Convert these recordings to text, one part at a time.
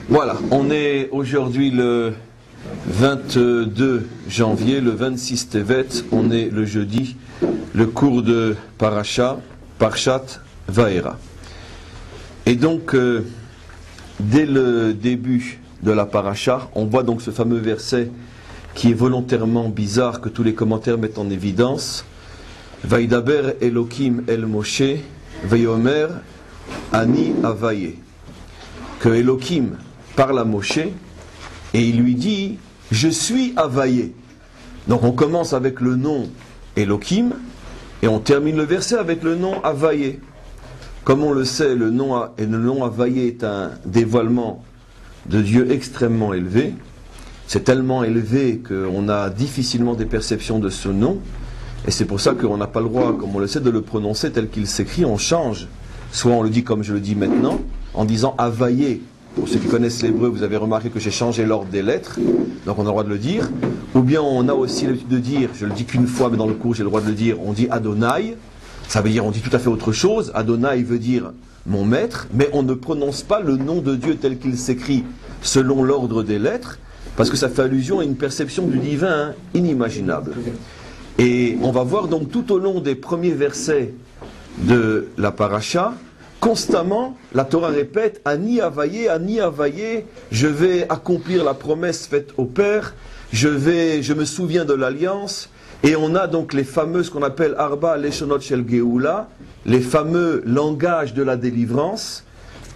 Voilà, on est aujourd'hui le 22 janvier, le 26 Tevet, on est le jeudi, le cours de Parashat Vaera. Et donc, dès le début de la Parasha, on voit donc ce fameux verset qui est volontairement bizarre, que tous les commentaires mettent en évidence. Vaidaber Elokim El Moshe, Vayomer Ani Avaye. Que Elokim parle à Moshe et il lui dit « Je suis Avaye ». Donc on commence avec le nom Elokim et on termine le verset avec le nom Avaye. Comme on le sait, le nom Avaye est un dévoilement de Dieu extrêmement élevé. C'est tellement élevé qu'on a difficilement des perceptions de ce nom. Et c'est pour ça qu'on n'a pas le droit, comme on le sait, de le prononcer tel qu'il s'écrit. On change. Soit on le dit comme je le dis maintenant, en disant Avaye. Pour ceux qui connaissent l'hébreu, vous avez remarqué que j'ai changé l'ordre des lettres. Donc on a le droit de le dire. Ou bien on a aussi l'habitude de dire, je le dis qu'une fois, mais dans le cours j'ai le droit de le dire, on dit Adonai. Ça veut dire, on dit tout à fait autre chose. Adonai veut dire mon maître, mais on ne prononce pas le nom de Dieu tel qu'il s'écrit selon l'ordre des lettres, parce que ça fait allusion à une perception du divin inimaginable. Et on va voir donc tout au long des premiers versets de la paracha, constamment, la Torah répète Ani Avaye, je vais accomplir la promesse faite au Père, je me souviens de l'alliance. Et on a donc les fameux, ce qu'on appelle Arba Leshonot Shel Geoula, les fameux langages de la délivrance,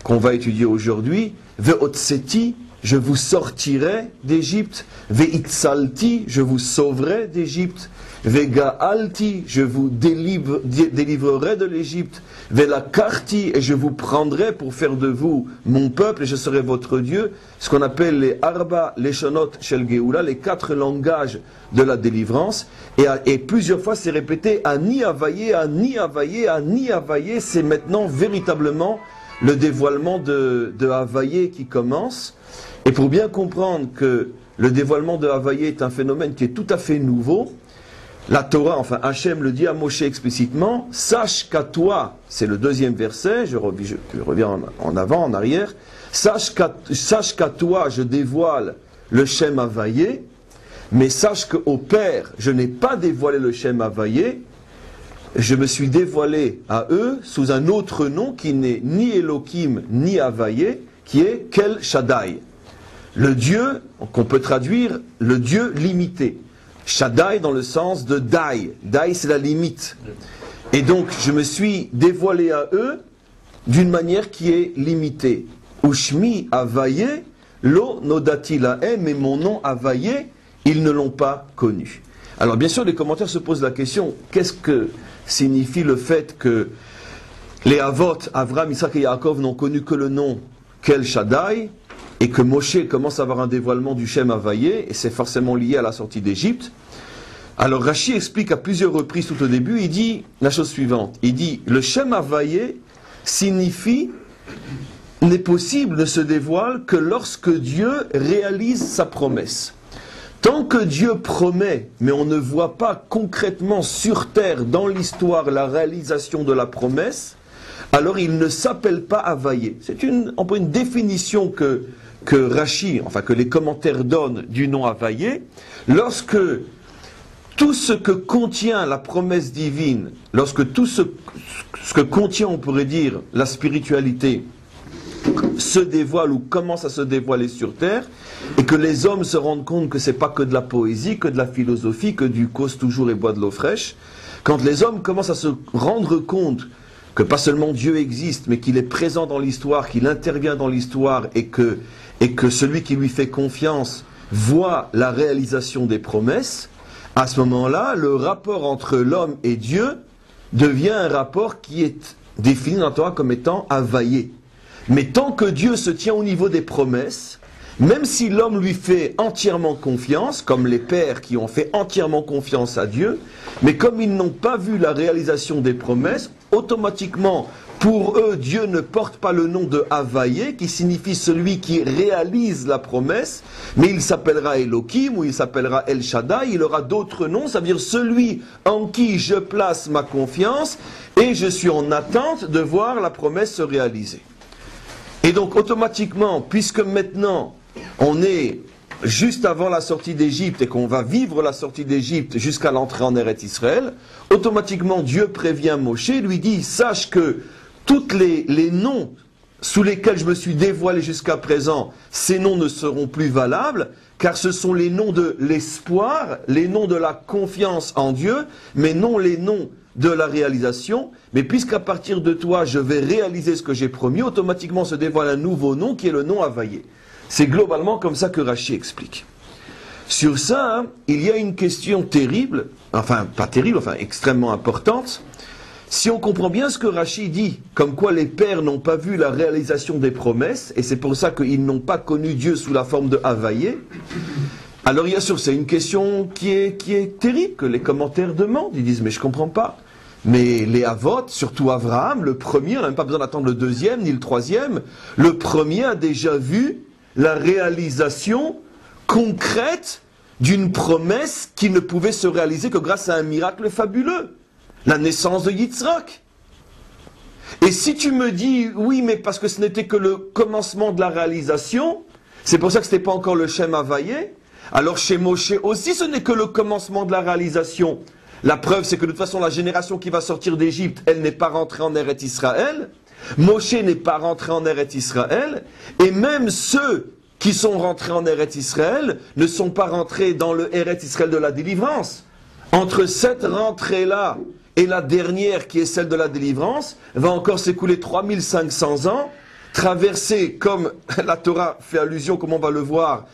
qu'on va étudier aujourd'hui. Ve'otseti, je vous sortirai d'Égypte. Ve'itzalti, je vous sauverai d'Égypte. Ve'ga'alti, je vous délivrerai de l'Égypte. Ve'lakarti, et je vous prendrai pour faire de vous mon peuple, et je serai votre Dieu. Ce qu'on appelle les Arba Leshonot Shel Geoula, les 4 langages de la délivrance. Et plusieurs fois c'est répété Ani Avaye, c'est maintenant véritablement le dévoilement de Avaye qui commence. Et pour bien comprendre que le dévoilement de Avaye est un phénomène qui est tout à fait nouveau, la Torah, enfin Hachem le dit à Moshe explicitement, sache qu'à toi, c'est le deuxième verset, je reviens en avant, en arrière, sache qu'à toi je dévoile le Shem Avaye, mais sache qu'au Père, je n'ai pas dévoilé le Shem Avaye, je me suis dévoilé à eux sous un autre nom qui n'est ni Elokim ni Avaye, qui est Kel Shaddai. Le Dieu, qu'on peut traduire, le Dieu limité. Shaddai dans le sens de Dai. Dai c'est la limite. Et donc je me suis dévoilé à eux d'une manière qui est limitée. Ushmi Avaye, lo nodati lahem, mais mon nom Avaye, ils ne l'ont pas connu. Alors bien sûr les commentaires se posent la question, qu'est-ce que signifie le fait que les Avot, Avram, Isaac et Yaakov n'ont connu que le nom Kel Shaddai, et que Moshe commence à avoir un dévoilement du Shem Avaye, et c'est forcément lié à la sortie d'Égypte. Alors Rashi explique à plusieurs reprises tout au début, il dit la chose suivante, il dit le Shem Avaye signifie, n'est possible, ne se dévoile que lorsque Dieu réalise sa promesse. Tant que Dieu promet, mais on ne voit pas concrètement sur terre, dans l'histoire, la réalisation de la promesse, alors il ne s'appelle pas Avaye. C'est une définition que Rashi, enfin que les commentaires donnent du nom Avaye, lorsque tout ce que contient la promesse divine, lorsque tout ce que contient, on pourrait dire, la spiritualité, se dévoile ou commence à se dévoiler sur terre, et que les hommes se rendent compte que c'est pas que de la poésie, que de la philosophie, que du cause toujours et bois de l'eau fraîche, quand les hommes commencent à se rendre compte que pas seulement Dieu existe, mais qu'il est présent dans l'histoire, qu'il intervient dans l'histoire, et que celui qui lui fait confiance voit la réalisation des promesses, à ce moment-là, le rapport entre l'homme et Dieu devient un rapport qui est défini dans la Torah comme étant Avaye. Mais tant que Dieu se tient au niveau des promesses, même si l'homme lui fait entièrement confiance, comme les pères qui ont fait entièrement confiance à Dieu, mais comme ils n'ont pas vu la réalisation des promesses, automatiquement, pour eux, Dieu ne porte pas le nom de Avaye, qui signifie celui qui réalise la promesse, mais il s'appellera Elokim, ou il s'appellera El Shaddai, il aura d'autres noms, ça veut dire celui en qui je place ma confiance, et je suis en attente de voir la promesse se réaliser. Et donc automatiquement, puisque maintenant on est juste avant la sortie d'Égypte et qu'on va vivre la sortie d'Égypte jusqu'à l'entrée en Eretz Israël, automatiquement Dieu prévient Moshe, lui dit, sache que tous les noms sous lesquels je me suis dévoilé jusqu'à présent, ces noms ne seront plus valables, car ce sont les noms de l'espoir, les noms de la confiance en Dieu, mais non les noms de la réalisation. Mais puisqu'à partir de toi, je vais réaliser ce que j'ai promis, automatiquement se dévoile un nouveau nom qui est le nom Havaïe. C'est globalement comme ça que Rashi explique. Sur ça, hein, il y a une question terrible, enfin pas terrible, enfin extrêmement importante. Si on comprend bien ce que Rashi dit, comme quoi les pères n'ont pas vu la réalisation des promesses, et c'est pour ça qu'ils n'ont pas connu Dieu sous la forme de Havaïe, alors bien sûr c'est une question qui est terrible, que les commentaires demandent. Ils disent mais je comprends pas. Mais les Avot, surtout Abraham, le premier, on n'a même pas besoin d'attendre le deuxième ni le troisième, le premier a déjà vu la réalisation concrète d'une promesse qui ne pouvait se réaliser que grâce à un miracle fabuleux. La naissance de Yitzhak. Et si tu me dis, oui, mais parce que ce n'était que le commencement de la réalisation, c'est pour ça que ce n'était pas encore le Shem Havaïe, alors chez Moshe aussi ce n'est que le commencement de la réalisation. La preuve, c'est que de toute façon, la génération qui va sortir d'Égypte, elle n'est pas rentrée en Eretz Israël, Moshe n'est pas rentré en Eretz Israël, et même ceux qui sont rentrés en Eretz Israël ne sont pas rentrés dans le Eretz Israël de la délivrance. Entre cette rentrée-là et la dernière qui est celle de la délivrance, va encore s'écouler 3500 ans, traversé, comme la Torah fait allusion, comme on va le voir,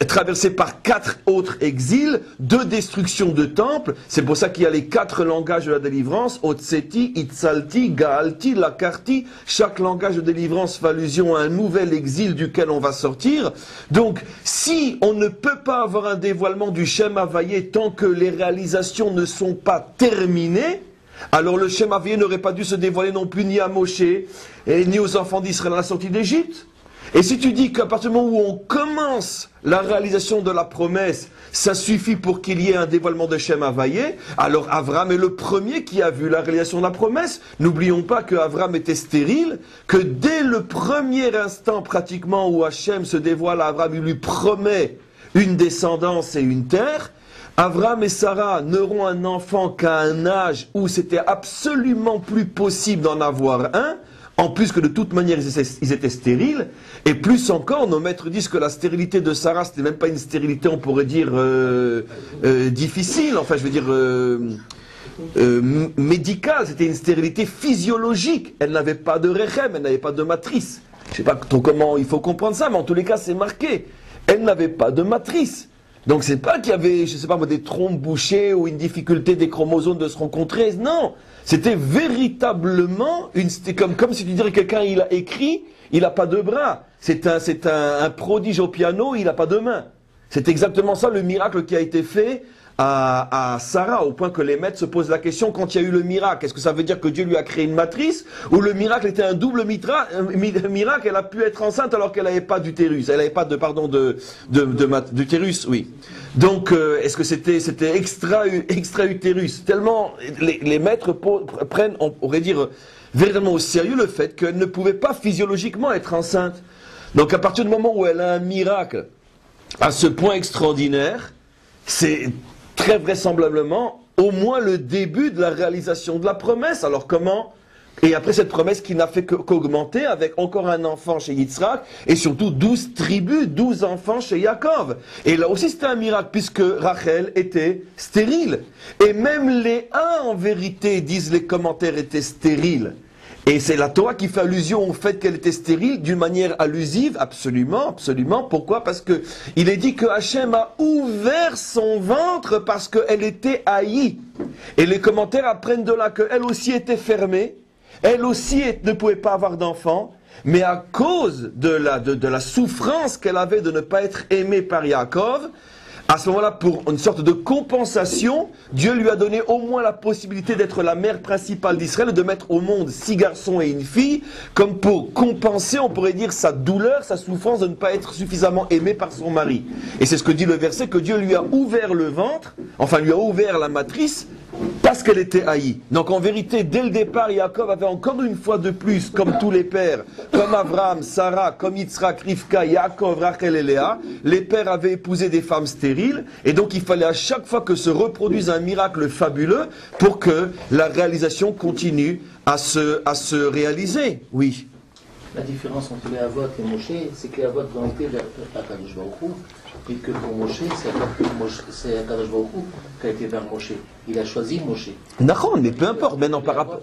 traversé par 4 autres exils, 2 destructions de temples. C'est pour ça qu'il y a les 4 langages de la délivrance, Otseti, Itzalti, Gaalti, Lakarti. Chaque langage de délivrance fait allusion à un nouvel exil duquel on va sortir. Donc, si on ne peut pas avoir un dévoilement du Shem Havaïe tant que les réalisations ne sont pas terminées, alors le Shem Havaïe n'aurait pas dû se dévoiler non plus ni à Moshe, ni aux enfants d'Israël à la sortie d'Égypte. Et si tu dis qu'à partir du moment où on commence la réalisation de la promesse, ça suffit pour qu'il y ait un dévoilement de Shem Havaïe, alors Abraham est le premier qui a vu la réalisation de la promesse. N'oublions pas que Abraham était stérile, que dès le premier instant pratiquement où Hachem se dévoile à Abraham, il lui promet une descendance et une terre. Abraham et Sarah n'auront un enfant qu'à un âge où c'était absolument plus possible d'en avoir un. En plus que de toute manière ils étaient stériles, et plus encore, nos maîtres disent que la stérilité de Sarah, c'était même pas une stérilité, on pourrait dire, difficile, enfin je veux dire, médicale, c'était une stérilité physiologique. Elle n'avait pas de rechem, elle n'avait pas de matrice. Je sais pas trop comment il faut comprendre ça, mais en tous les cas c'est marqué. Elle n'avait pas de matrice. Donc c'est pas qu'il y avait, je sais pas moi, des trompes bouchées ou une difficulté des chromosomes de se rencontrer, non. C'était véritablement comme si tu dirais quelqu'un il a écrit, il n'a pas de bras. C'est un prodige au piano, il n'a pas de main. C'est exactement ça le miracle qui a été fait à Sarah, au point que les maîtres se posent la question quand il y a eu le miracle. Est-ce que ça veut dire que Dieu lui a créé une matrice, ou le miracle était un double miracle, elle a pu être enceinte alors qu'elle n'avait pas d'utérus, elle n'avait pas d'utérus, oui. Donc, est-ce que c'était extra-utérus? Tellement les maîtres prennent, on pourrait dire, véritablement au sérieux le fait qu'elle ne pouvait pas physiologiquement être enceinte. Donc, à partir du moment où elle a un miracle à ce point extraordinaire, c'est très vraisemblablement au moins le début de la réalisation de la promesse. Alors comment? Et après cette promesse qui n'a fait qu'augmenter avec encore un enfant chez Yitzhak et surtout 12 tribus, 12 enfants chez Yaakov. Et là aussi c'était un miracle puisque Rachel était stérile. Et même les en vérité, disent les commentaires, étaient stériles. Et c'est la Torah qui fait allusion au fait qu'elle était stérile d'une manière allusive, absolument, absolument. Pourquoi? Parce que il est dit que Hachem a ouvert son ventre parce qu'elle était haïe. Et les commentaires apprennent de là qu'elle aussi était fermée, elle aussi ne pouvait pas avoir d'enfant, mais à cause de la souffrance qu'elle avait de ne pas être aimée par Yaakov, à ce moment-là, pour une sorte de compensation, Dieu lui a donné au moins la possibilité d'être la mère principale d'Israël et de mettre au monde 6 garçons et une fille, comme pour compenser, on pourrait dire, sa douleur, sa souffrance de ne pas être suffisamment aimée par son mari. Et c'est ce que dit le verset, que Dieu lui a ouvert le ventre, enfin lui a ouvert la matrice, parce qu'elle était haïe. Donc en vérité, dès le départ, Yaakov avait encore une fois de plus, comme tous les pères, comme Abraham, Sarah, comme Yitzhak, Rivka, Yaakov, Rachel et Léa, les pères avaient épousé des femmes stériles, et donc il fallait à chaque fois que se reproduise un miracle fabuleux pour que la réalisation continue à se réaliser. Oui. La différence entre les Avot et Moshe, c'est que les Avot ont été vers Akadosh Baruch Hu, et que pour Moshe, c'est Akadosh Baruch Hu qui a été vers Moshe. Il a choisi Moshe. Non, mais peu importe, maintenant par rapport...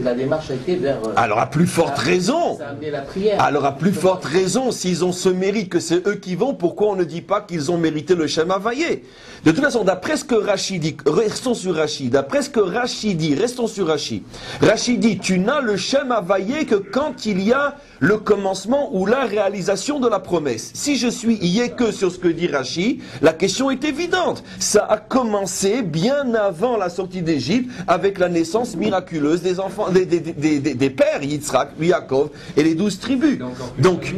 La démarche a été vers... Alors à plus forte raison. Ça a amené la prière. Alors à plus forte raison, s'ils ont ce mérite que c'est eux qui vont, pourquoi on ne dit pas qu'ils ont mérité le Shem Havayé? De toute façon, d'après ce que Rashi dit, restons sur Rashi, d'après ce que Rashi dit, restons sur Rashi. Rashi dit, tu n'as le Shem Havayé que quand il y a le commencement ou la réalisation de la promesse. Si je suis que sur ce que dit Rashi, la question est évidente. Ça a commencé bien avant la sortie d'Égypte avec la naissance miraculeuse des enfants, des pères, Yitzhak, Yaakov et les 12 tribus. Donc,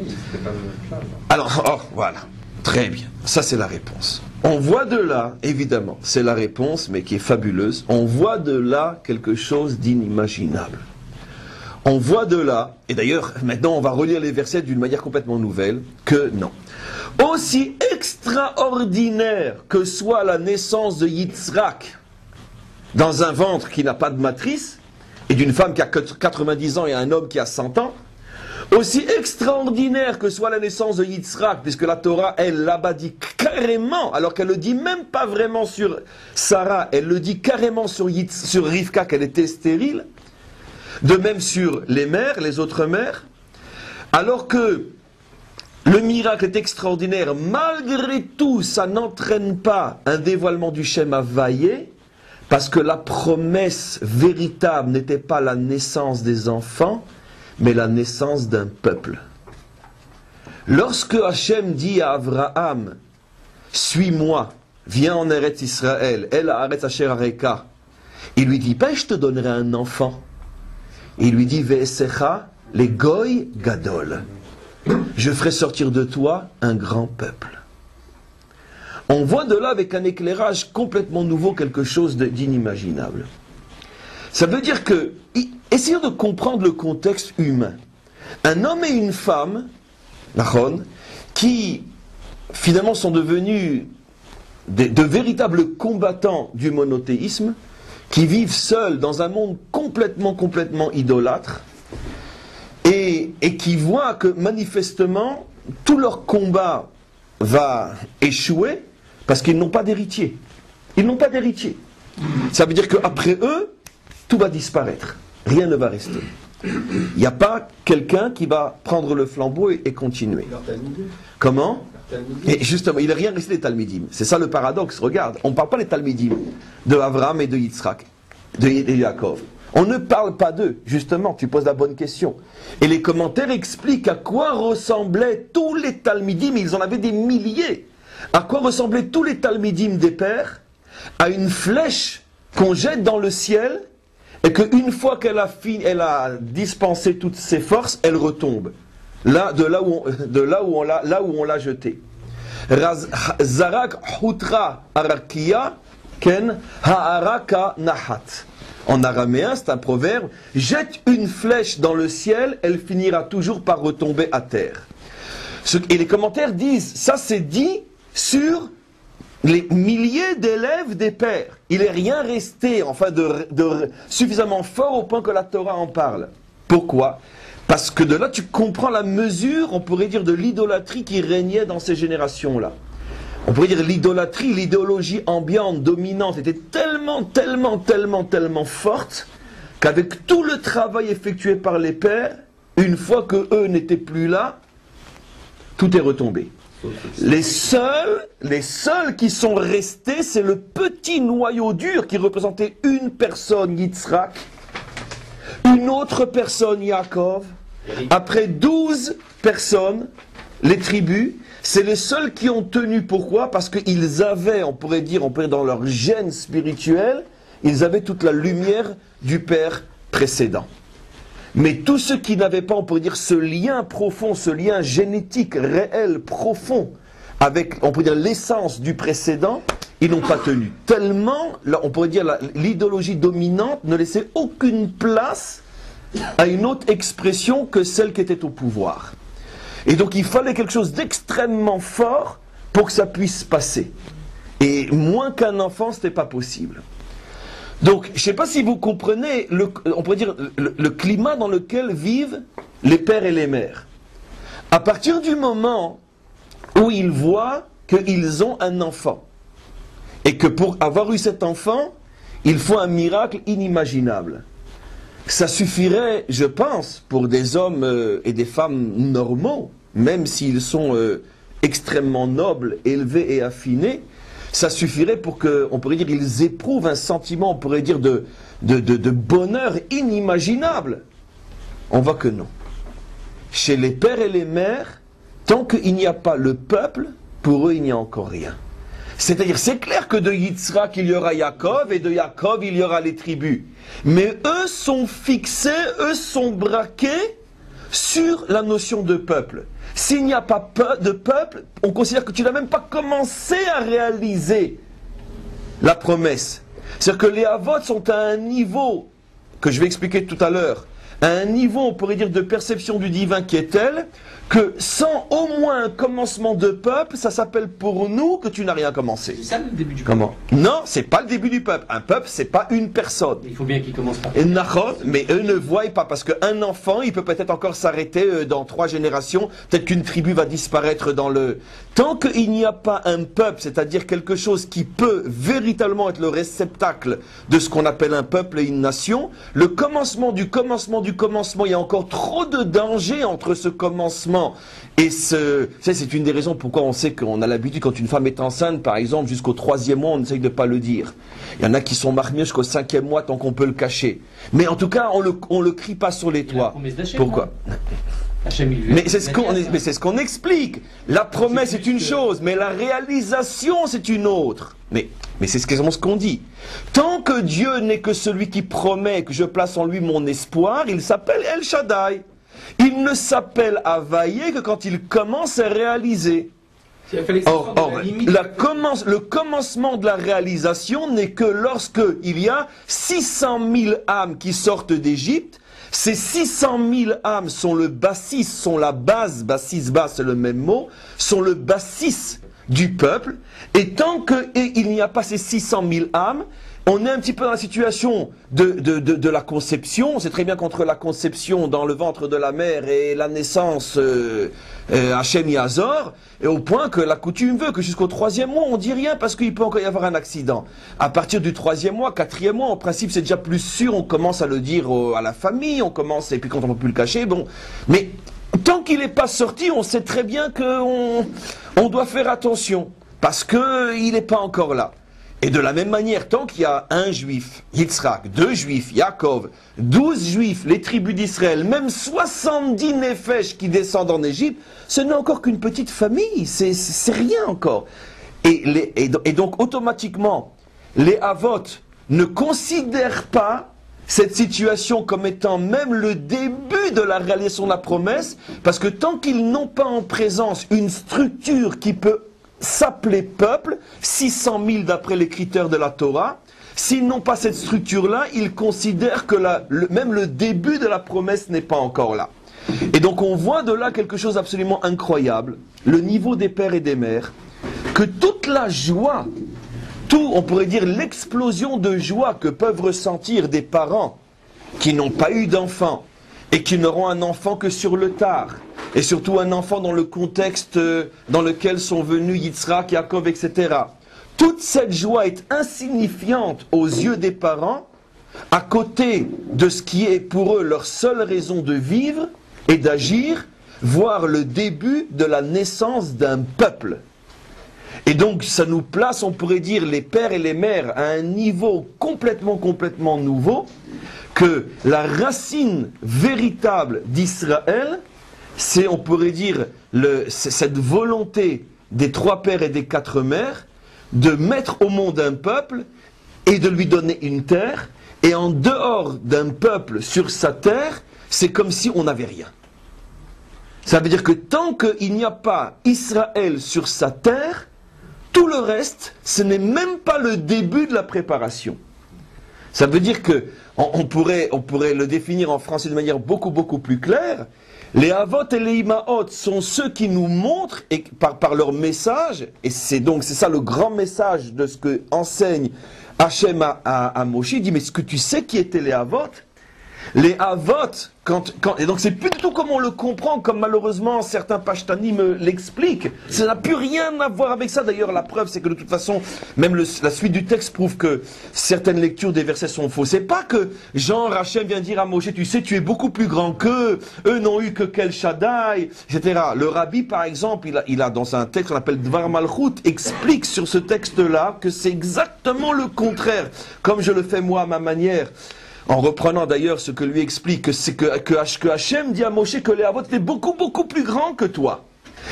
alors, voilà. Très bien. Ça, c'est la réponse. On voit de là, évidemment, c'est la réponse, mais qui est fabuleuse. On voit de là quelque chose d'inimaginable. On voit de là, et d'ailleurs, maintenant, on va relire les versets d'une manière complètement nouvelle, que non. Aussi extraordinaire que soit la naissance de Yitzhak dans un ventre qui n'a pas de matrice, et d'une femme qui a 90 ans et un homme qui a 100 ans, aussi extraordinaire que soit la naissance de Yitzhak, puisque la Torah, elle là-bas dit carrément, alors qu'elle le dit même pas vraiment sur Sarah, elle le dit carrément sur Rivka qu'elle était stérile, de même sur les mères, les autres mères, alors que le miracle est extraordinaire, malgré tout, ça n'entraîne pas un dévoilement du Shem Havayé, parce que la promesse véritable n'était pas la naissance des enfants, mais la naissance d'un peuple. Lorsque Hachem dit à Abraham, suis-moi, viens en Eretz Israël, El Haaretz Asher Areka, il lui dit, je te donnerai un enfant. Il lui dit, Ve'esecha le goy gadol. Je ferai sortir de toi un grand peuple. On voit de là avec un éclairage complètement nouveau quelque chose d'inimaginable. Ça veut dire que, essayons de comprendre le contexte humain. Un homme et une femme, qui finalement sont devenus de véritables combattants du monothéisme, qui vivent seuls dans un monde complètement idolâtre, et qui voient que manifestement tout leur combat va échouer parce qu'ils n'ont pas d'héritier. Ils n'ont pas d'héritier. Ça veut dire qu'après eux, tout va disparaître. Rien ne va rester. Il n'y a pas quelqu'un qui va prendre le flambeau et continuer. Comment? Et justement, il n'est rien resté des Talmidim. C'est ça le paradoxe. Regarde, on ne parle pas des Talmidim de Abraham et de Yitzhak, de Yaakov. On ne parle pas d'eux. Justement, tu poses la bonne question. Et les commentaires expliquent à quoi ressemblaient tous les Talmidim. Ils en avaient des milliers. À quoi ressemblaient tous les Talmidim des pères? À une flèche qu'on jette dans le ciel et qu'une fois qu'elle a fini, elle a dispensé toutes ses forces, elle retombe. Là où on l'a jeté. Zarak hutra arakia ken haaraka nahat. En araméen, c'est un proverbe. Jette une flèche dans le ciel, elle finira toujours par retomber à terre. Et les commentaires disent, ça c'est dit sur les milliers d'élèves des pères. Il n'est rien resté, enfin, de suffisamment fort au point que la Torah en parle. Pourquoi? Parce que de là, tu comprends la mesure, on pourrait dire, de l'idolâtrie qui régnait dans ces générations-là. On pourrait dire l'idolâtrie, l'idéologie ambiante, dominante, était tellement forte, qu'avec tout le travail effectué par les pères, une fois que eux n'étaient plus là, tout est retombé. Les seuls qui sont restés, c'est le petit noyau dur qui représentait une personne, Yitzhak, une autre personne, Yaakov, après 12 personnes, les tribus, c'est les seuls qui ont tenu. Pourquoi? Parce qu'ils avaient, on pourrait dire dans leur gène spirituel, ils avaient toute la lumière du Père précédent. Mais tous ceux qui n'avaient pas, on pourrait dire, ce lien profond, ce lien génétique, réel, profond, avec, on pourrait dire, l'essence du précédent, ils n'ont pas tenu. Tellement, là, on pourrait dire, l'idéologie dominante ne laissait aucune place à une autre expression que celle qui était au pouvoir. Et donc il fallait quelque chose d'extrêmement fort pour que ça puisse passer. Et moins qu'un enfant, ce n'était pas possible. Donc, je ne sais pas si vous comprenez, on pourrait dire, le climat dans lequel vivent les pères et les mères. À partir du moment où ils voient qu'ils ont un enfant, et que pour avoir eu cet enfant, il faut un miracle inimaginable. Ça suffirait, je pense, pour des hommes et des femmes normaux, même s'ils sont extrêmement nobles, élevés et affinés, ça suffirait pour que, on pourrait dire, ils éprouvent un sentiment, on pourrait dire, de bonheur inimaginable. On voit que non. Chez les pères et les mères, tant qu'il n'y a pas le peuple, pour eux, il n'y a encore rien. C'est-à-dire, c'est clair que de Yitzhak, il y aura Yaakov, et de Yaakov, il y aura les tribus. Mais eux sont fixés, eux sont braqués sur la notion de peuple. S'il n'y a pas de peuple, on considère que tu n'as même pas commencé à réaliser la promesse. C'est-à-dire que les Havot sont à un niveau, que je vais expliquer tout à l'heure, à un niveau, on pourrait dire, de perception du divin qui est tel que sans au moins un commencement de peuple, ça s'appelle pour nous que tu n'as rien commencé. C'est ça le début du peuple. Comment? Non, c'est pas le début du peuple. Un peuple, c'est pas une personne. Il faut bien qu'il commence par. Mais eux ne voient pas, parce qu'un enfant, il peut peut-être encore s'arrêter dans 3 générations, peut-être qu'une tribu va disparaître dans le... Tant qu'il n'y a pas un peuple, c'est-à-dire quelque chose qui peut véritablement être le réceptacle de ce qu'on appelle un peuple et une nation, le commencement du commencement du commencement, il y a encore trop de danger entre ce commencement et c'est une des raisons pourquoi on sait qu'on a l'habitude, quand une femme est enceinte, par exemple, jusqu'au 3e mois, on essaye de ne pas le dire. Il y en a qui sont mariés jusqu'au 5e mois tant qu'on peut le cacher. Mais en tout cas, on le crie pas sur les toits. Pourquoi? Mais c'est ce qu'on explique. La promesse est une chose, mais la réalisation c'est une autre. Mais c'est ce qu'on dit. Tant que Dieu n'est que celui qui promet, que je place en lui mon espoir, il s'appelle El Shaddai. Il ne s'appelle Havaïe que quand il commence à réaliser. Le commencement de la réalisation n'est que lorsque il y a 600 000 âmes qui sortent d'Égypte. Ces 600 000 âmes sont le bassis, sont la base, bassis, bas, c'est le même mot, sont le bassis du peuple. Et tant qu'il n'y a pas ces 600 000 âmes, on est un petit peu dans la situation de la conception. On sait très bien qu'entre la conception dans le ventre de la mère et la naissance Hachem Yazor, et au point que la coutume veut que jusqu'au 3e mois, on dit rien parce qu'il peut encore y avoir un accident. À partir du 3e mois, 4e mois, en principe, c'est déjà plus sûr, on commence à le dire à la famille, on commence, et puis quand on ne peut plus le cacher, bon. Mais tant qu'il n'est pas sorti, on sait très bien qu'on doit faire attention, parce qu'il n'est pas encore là. Et de la même manière, tant qu'il y a un juif, Yitzhak, 2 juifs, Yaakov, 12 juifs, les tribus d'Israël, même 70 nefesh qui descendent en Égypte, ce n'est encore qu'une petite famille, c'est rien encore. Et donc automatiquement, les Havot ne considèrent pas cette situation comme étant même le début de la réalisation de la promesse, parce que tant qu'ils n'ont pas en présence une structure qui peut s'appeler peuple, 600 000 d'après les critères de la Torah, s'ils n'ont pas cette structure-là, ils considèrent que même le début de la promesse n'est pas encore là. Et donc on voit de là quelque chose d'absolument incroyable, le niveau des pères et des mères, que toute la joie, on pourrait dire l'explosion de joie que peuvent ressentir des parents qui n'ont pas eu d'enfant et qui n'auront un enfant que sur le tard, et surtout un enfant dans le contexte dans lequel sont venus Yitzhak, Yaakov, etc. Toute cette joie est insignifiante aux yeux des parents, à côté de ce qui est pour eux leur seule raison de vivre et d'agir, voire le début de la naissance d'un peuple. Et donc ça nous place, on pourrait dire, les pères et les mères à un niveau complètement nouveau, que la racine véritable d'Israël, c'est, on pourrait dire, cette volonté des 3 pères et des 4 mères de mettre au monde un peuple et de lui donner une terre, et en dehors d'un peuple sur sa terre, c'est comme si on n'avait rien. Ça veut dire que tant qu'il n'y a pas Israël sur sa terre, tout le reste, ce n'est même pas le début de la préparation. Ça veut dire que on pourrait le définir en français de manière beaucoup plus claire. Les avot et les imaot sont ceux qui nous montrent et par leur message, et c'est ça le grand message de ce que enseigne Hachem à Moshe. Il dit, mais est-ce que tu sais qui étaient les avot? Les avot, et donc c'est plus du tout comme on le comprend, comme malheureusement certains pashtanim l'expliquent. Ça n'a plus rien à voir avec ça. D'ailleurs, la preuve, c'est que de toute façon, même la suite du texte prouve que certaines lectures des versets sont fausses. C'est pas que Jean Hachem vient dire à Moshe, tu sais, tu es beaucoup plus grand qu'eux, eux n'ont eu que quel Shaddai, etc. Le rabbi, par exemple, il a dans un texte qu'on appelle Dvar Malchut, explique sur ce texte-là que c'est exactement le contraire, comme je le fais moi à ma manière. En reprenant d'ailleurs ce que lui explique, que Hachem dit à Moshe que les avot étaient beaucoup plus grands que toi.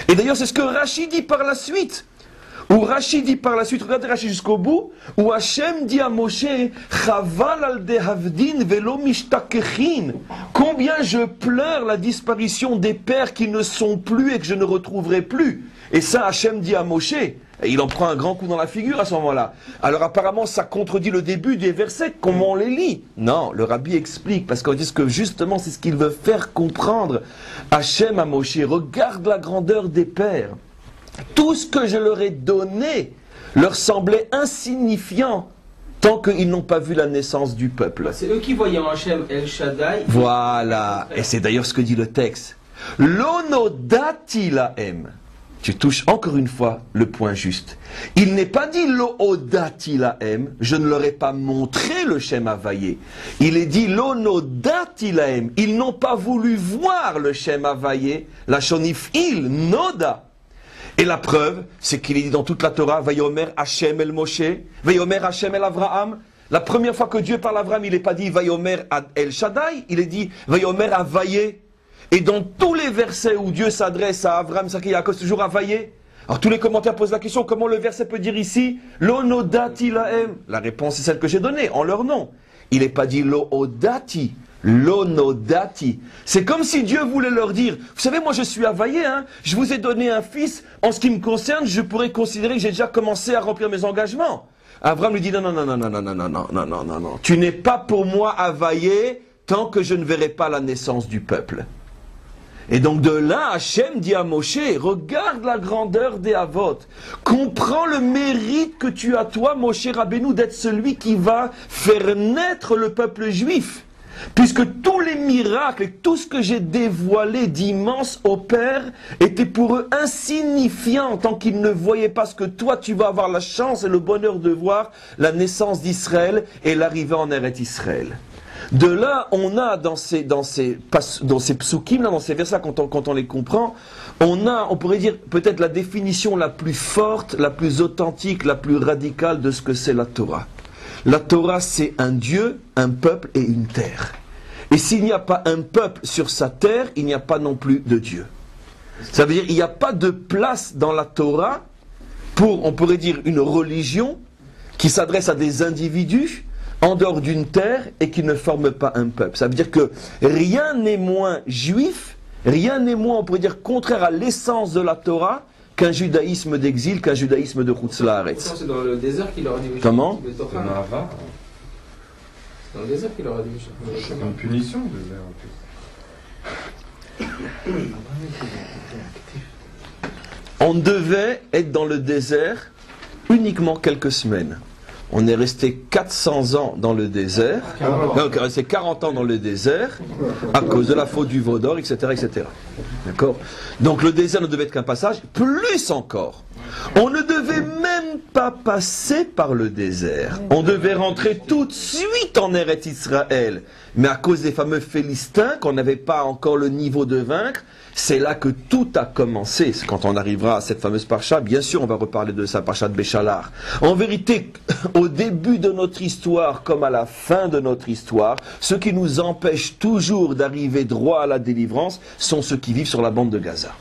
Et d'ailleurs c'est ce que Rashi dit par la suite. Regardez Rashi jusqu'au bout, où Hachem dit à Moshe, Chaval al dehavdin velo mishtakechin. Combien je pleure la disparition des pères qui ne sont plus et que je ne retrouverai plus. Et ça Hachem dit à Moshe. Et il en prend un grand coup dans la figure à ce moment-là. Alors apparemment, ça contredit le début des versets, comme on les lit. Non, le rabbi explique, parce qu'on dit que justement, c'est ce qu'il veut faire comprendre. Hachem à Moshe, regarde la grandeur des pères. Tout ce que je leur ai donné leur semblait insignifiant tant qu'ils n'ont pas vu la naissance du peuple. C'est eux qui voyaient en Hachem El Shaddai. Voilà, et c'est d'ailleurs ce que dit le texte. L'onodati lahem. Tu touches encore une fois le point juste. Il n'est pas dit l'odati lahem, je ne leur ai pas montré le Shem Havayé. Il est dit l'onodati lahem, ils n'ont pas voulu voir le Shem Havayé, la shonif il, noda. Et la preuve, c'est qu'il est dit dans toute la Torah, Vayomer Hachem el Moshe, Vayomer Hachem el Avraham. La première fois que Dieu parle à Avraham, il n'est pas dit Vayomer el Shaddai, il est dit Vayomer Havayé. Et dans tous les versets où Dieu s'adresse à Avraham, Isaac et Yaakov, c'est toujours Havayé. Alors tous les commentaires posent la question, comment le verset peut dire ici l'onodati lahem? La réponse est celle que j'ai donnée, en leur nom. Il n'est pas dit l'odati, l'onodati. C'est comme si Dieu voulait leur dire, vous savez, moi je suis Havayé, hein, je vous ai donné un fils, en ce qui me concerne, je pourrais considérer que j'ai déjà commencé à remplir mes engagements. Avraham lui dit, non, tu n'es pas pour moi Havayé tant que je ne verrai pas la naissance du peuple. Et donc de là, Hachem dit à Moshe, regarde la grandeur des avot, comprends le mérite que tu as toi, Moshe Rabbeinu, d'être celui qui va faire naître le peuple juif. Puisque tous les miracles et tout ce que j'ai dévoilé d'immense au Père était pour eux insignifiant tant qu'ils ne voyaient pas ce que toi tu vas avoir la chance et le bonheur de voir, la naissance d'Israël et l'arrivée en Eretz Israël. De là, on a dans ces psukim, dans ces versets, quand on les comprend, on pourrait dire peut-être la définition la plus forte, la plus authentique, la plus radicale de ce que c'est la Torah. La Torah, c'est un Dieu, un peuple et une terre. Et s'il n'y a pas un peuple sur sa terre, il n'y a pas non plus de Dieu. Ça veut dire qu'il n'y a pas de place dans la Torah pour, on pourrait dire, une religion qui s'adresse à des individus en dehors d'une terre et qui ne forme pas un peuple. Ça veut dire que rien n'est moins juif, rien n'est moins, on pourrait dire, contraire à l'essence de la Torah qu'un judaïsme d'exil, qu'un judaïsme de Chutz Laaretz. C'est dans le désert qu'il leur a dit. Comment ? C'est dans le désert qu'il leur a dit. C'est une punition, le désert. On devait être dans le désert uniquement quelques semaines. On est resté 400 ans dans le désert, on est resté 40 ans dans le désert, à cause de la faute du veau d'or, etc., etc. D'accord ? Donc le désert ne devait être qu'un passage, plus encore. On ne devait même pas passer par le désert. On devait rentrer tout de suite en Eretz Israël. Mais à cause des fameux Philistins, qu'on n'avait pas encore le niveau de vaincre, c'est là que tout a commencé. Quand on arrivera à cette fameuse parcha, bien sûr on va reparler de sa parcha de Béchalar. En vérité, au début de notre histoire, comme à la fin de notre histoire, ce qui nous empêche toujours d'arriver droit à la délivrance sont ceux qui vivent sur la bande de Gaza.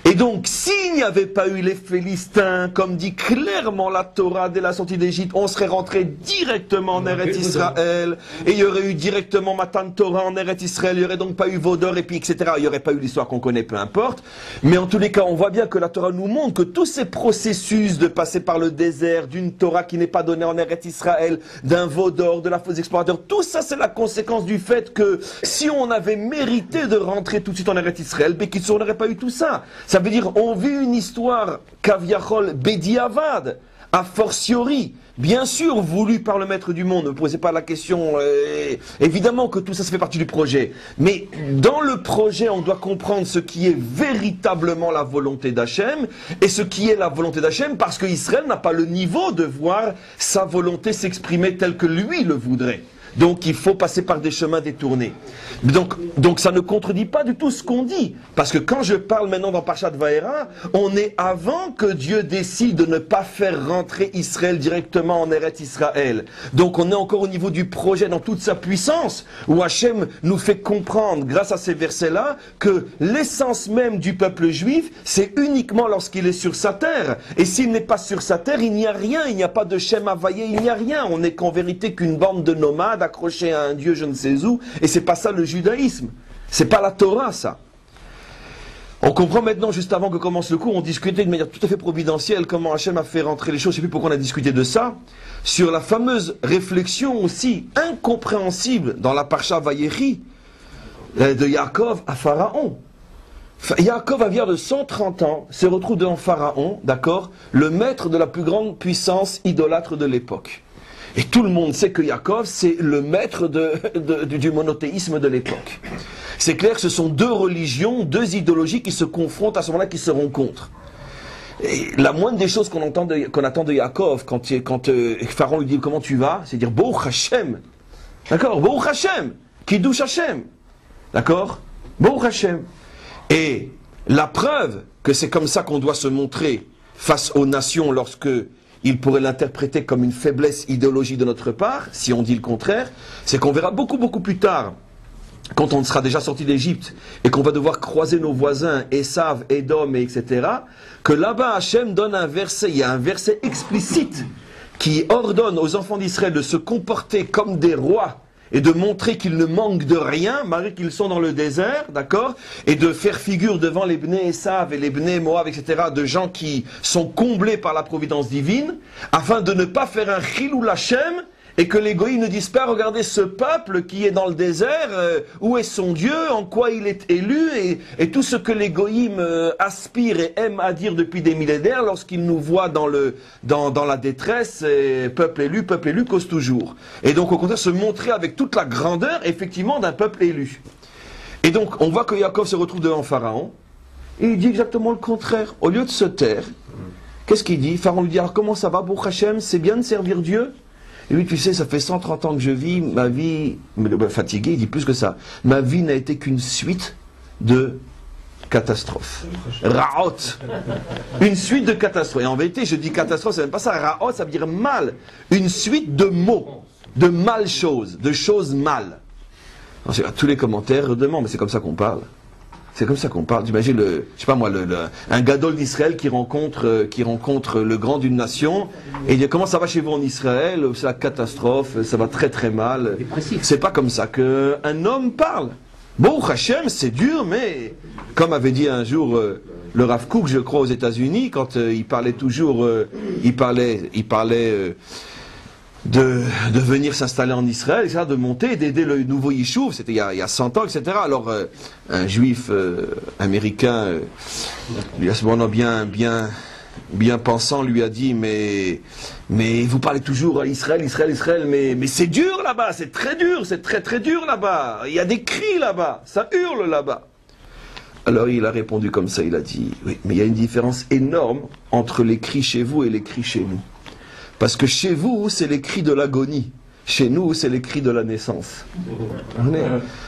Et donc, s'il n'y avait pas eu les Philistins, comme dit clairement la Torah dès la sortie d'Égypte, on serait rentré directement en Eretz Israël, et il y aurait eu directement Matan Torah en Eretz Israël, il n'y aurait donc pas eu Vaudor, et puis etc. Il n'y aurait pas eu l'histoire qu'on connaît, peu importe. Mais en tous les cas, on voit bien que la Torah nous montre que tous ces processus de passer par le désert, d'une Torah qui n'est pas donnée en Eretz Israël, d'un Vaudor, de la fausse explorateur, tout ça c'est la conséquence du fait que si on avait mérité de rentrer tout de suite en Eretz Israël, mais on n'aurait pas eu tout ça. Ça veut dire, on vit une histoire, Kaviachol Bediavad, a fortiori, bien sûr voulu par le maître du monde, ne posez pas la question, évidemment que tout ça, ça fait partie du projet. Mais dans le projet, on doit comprendre ce qui est véritablement la volonté d'Hachem, et ce qui est la volonté d'Hachem, parce qu'Israël n'a pas le niveau de voir sa volonté s'exprimer telle que lui le voudrait. Donc il faut passer par des chemins détournés. Donc ça ne contredit pas du tout ce qu'on dit. Parce que quand je parle maintenant dans Parshat Vaera, on est avant que Dieu décide de ne pas faire rentrer Israël directement en Eretz Israël. Donc on est encore au niveau du projet dans toute sa puissance, où Hachem nous fait comprendre, grâce à ces versets-là, que l'essence même du peuple juif, c'est uniquement lorsqu'il est sur sa terre. Et s'il n'est pas sur sa terre, il n'y a rien, il n'y a pas de Shem Havaïe, il n'y a rien. On n'est qu'en vérité qu'une bande de nomades accroché à un Dieu je ne sais où, et c'est pas ça le judaïsme, c'est pas la Torah ça. On comprend maintenant, juste avant que commence le cours, on discutait de manière tout à fait providentielle comment Hachem a fait rentrer les choses, je ne sais plus pourquoi on a discuté de ça, sur la fameuse réflexion aussi incompréhensible dans la Parsha Vayechi de Yaakov à Pharaon. Yaakov, à vieille de 130 ans, se retrouve devant Pharaon, d'accord, le maître de la plus grande puissance idolâtre de l'époque. Et tout le monde sait que Yaakov, c'est le maître du monothéisme de l'époque. C'est clair que ce sont deux religions, deux idéologies qui se confrontent à ce moment-là, qui se rencontrent. Et la moindre des choses qu'on attend de Yaakov, quand Pharaon lui dit comment tu vas, c'est dire Baruch Hashem. D'accord, Baruch Hashem, Kiddush Hashem. D'accord, Baruch Hashem. Et la preuve que c'est comme ça qu'on doit se montrer face aux nations lorsque il pourrait l'interpréter comme une faiblesse idéologique de notre part, si on dit le contraire, c'est qu'on verra beaucoup plus tard, quand on sera déjà sorti d'Égypte, et qu'on va devoir croiser nos voisins, Esav, Édom, etc., que là-bas Hachem donne un verset, il y a un verset explicite, qui ordonne aux enfants d'Israël de se comporter comme des rois, et de montrer qu'ils ne manquent de rien, malgré qu'ils sont dans le désert, d'accord, et de faire figure devant les Bnei Esav et les Bnei Moab, etc., de gens qui sont comblés par la providence divine, afin de ne pas faire un chilou Hashem, et que les goïms ne disent pas, regardez ce peuple qui est dans le désert, où est son Dieu, en quoi il est élu, et tout ce que les goïms aspirent et aiment à dire depuis des millénaires, lorsqu'ils nous voient dans la détresse, peuple élu, cause toujours. Et donc au contraire, se montrer avec toute la grandeur, effectivement, d'un peuple élu. Et donc, on voit que Yaakov se retrouve devant Pharaon, et il dit exactement le contraire. Au lieu de se taire, qu'est-ce qu'il dit? Pharaon lui dit, alors comment ça va, Baruch Hashem, c'est bien de servir Dieu? Et lui, tu sais, ça fait 130 ans que je vis, ma vie, fatigué, il dit plus que ça, ma vie n'a été qu'une suite de catastrophes. Ra'ot. Une suite de catastrophes. Et en vérité, je dis catastrophe, c'est même pas ça. Ra'ot, ça veut dire mal. Une suite de mots, de mal choses, de choses mal. Alors, tous les commentaires redemandent, mais c'est comme ça qu'on parle. C'est comme ça qu'on parle. T'imagines je sais pas moi, un gadol d'Israël qui rencontre le grand d'une nation et il dit comment ça va chez vous en Israël? C'est la catastrophe, ça va très mal. C'est pas comme ça qu'un homme parle. Baruch Hashem, c'est dur, mais comme avait dit un jour le Rav Kook, je crois aux États-Unis, quand il parlait toujours, il parlait de venir s'installer en Israël, etc., de monter, d'aider le nouveau Yishuv, c'était il y a 100 ans, etc. Alors, un juif américain, lui, à ce moment bien pensant, lui a dit, mais vous parlez toujours à Israël, mais c'est dur là-bas, c'est très dur, c'est très dur là-bas, il y a des cris là-bas, ça hurle là-bas. Alors il a répondu comme ça, il a dit, oui, mais il y a une différence énorme entre les cris chez vous et les cris chez nous. Parce que chez vous, c'est les cris de l'agonie. Chez nous, c'est les cris de la naissance.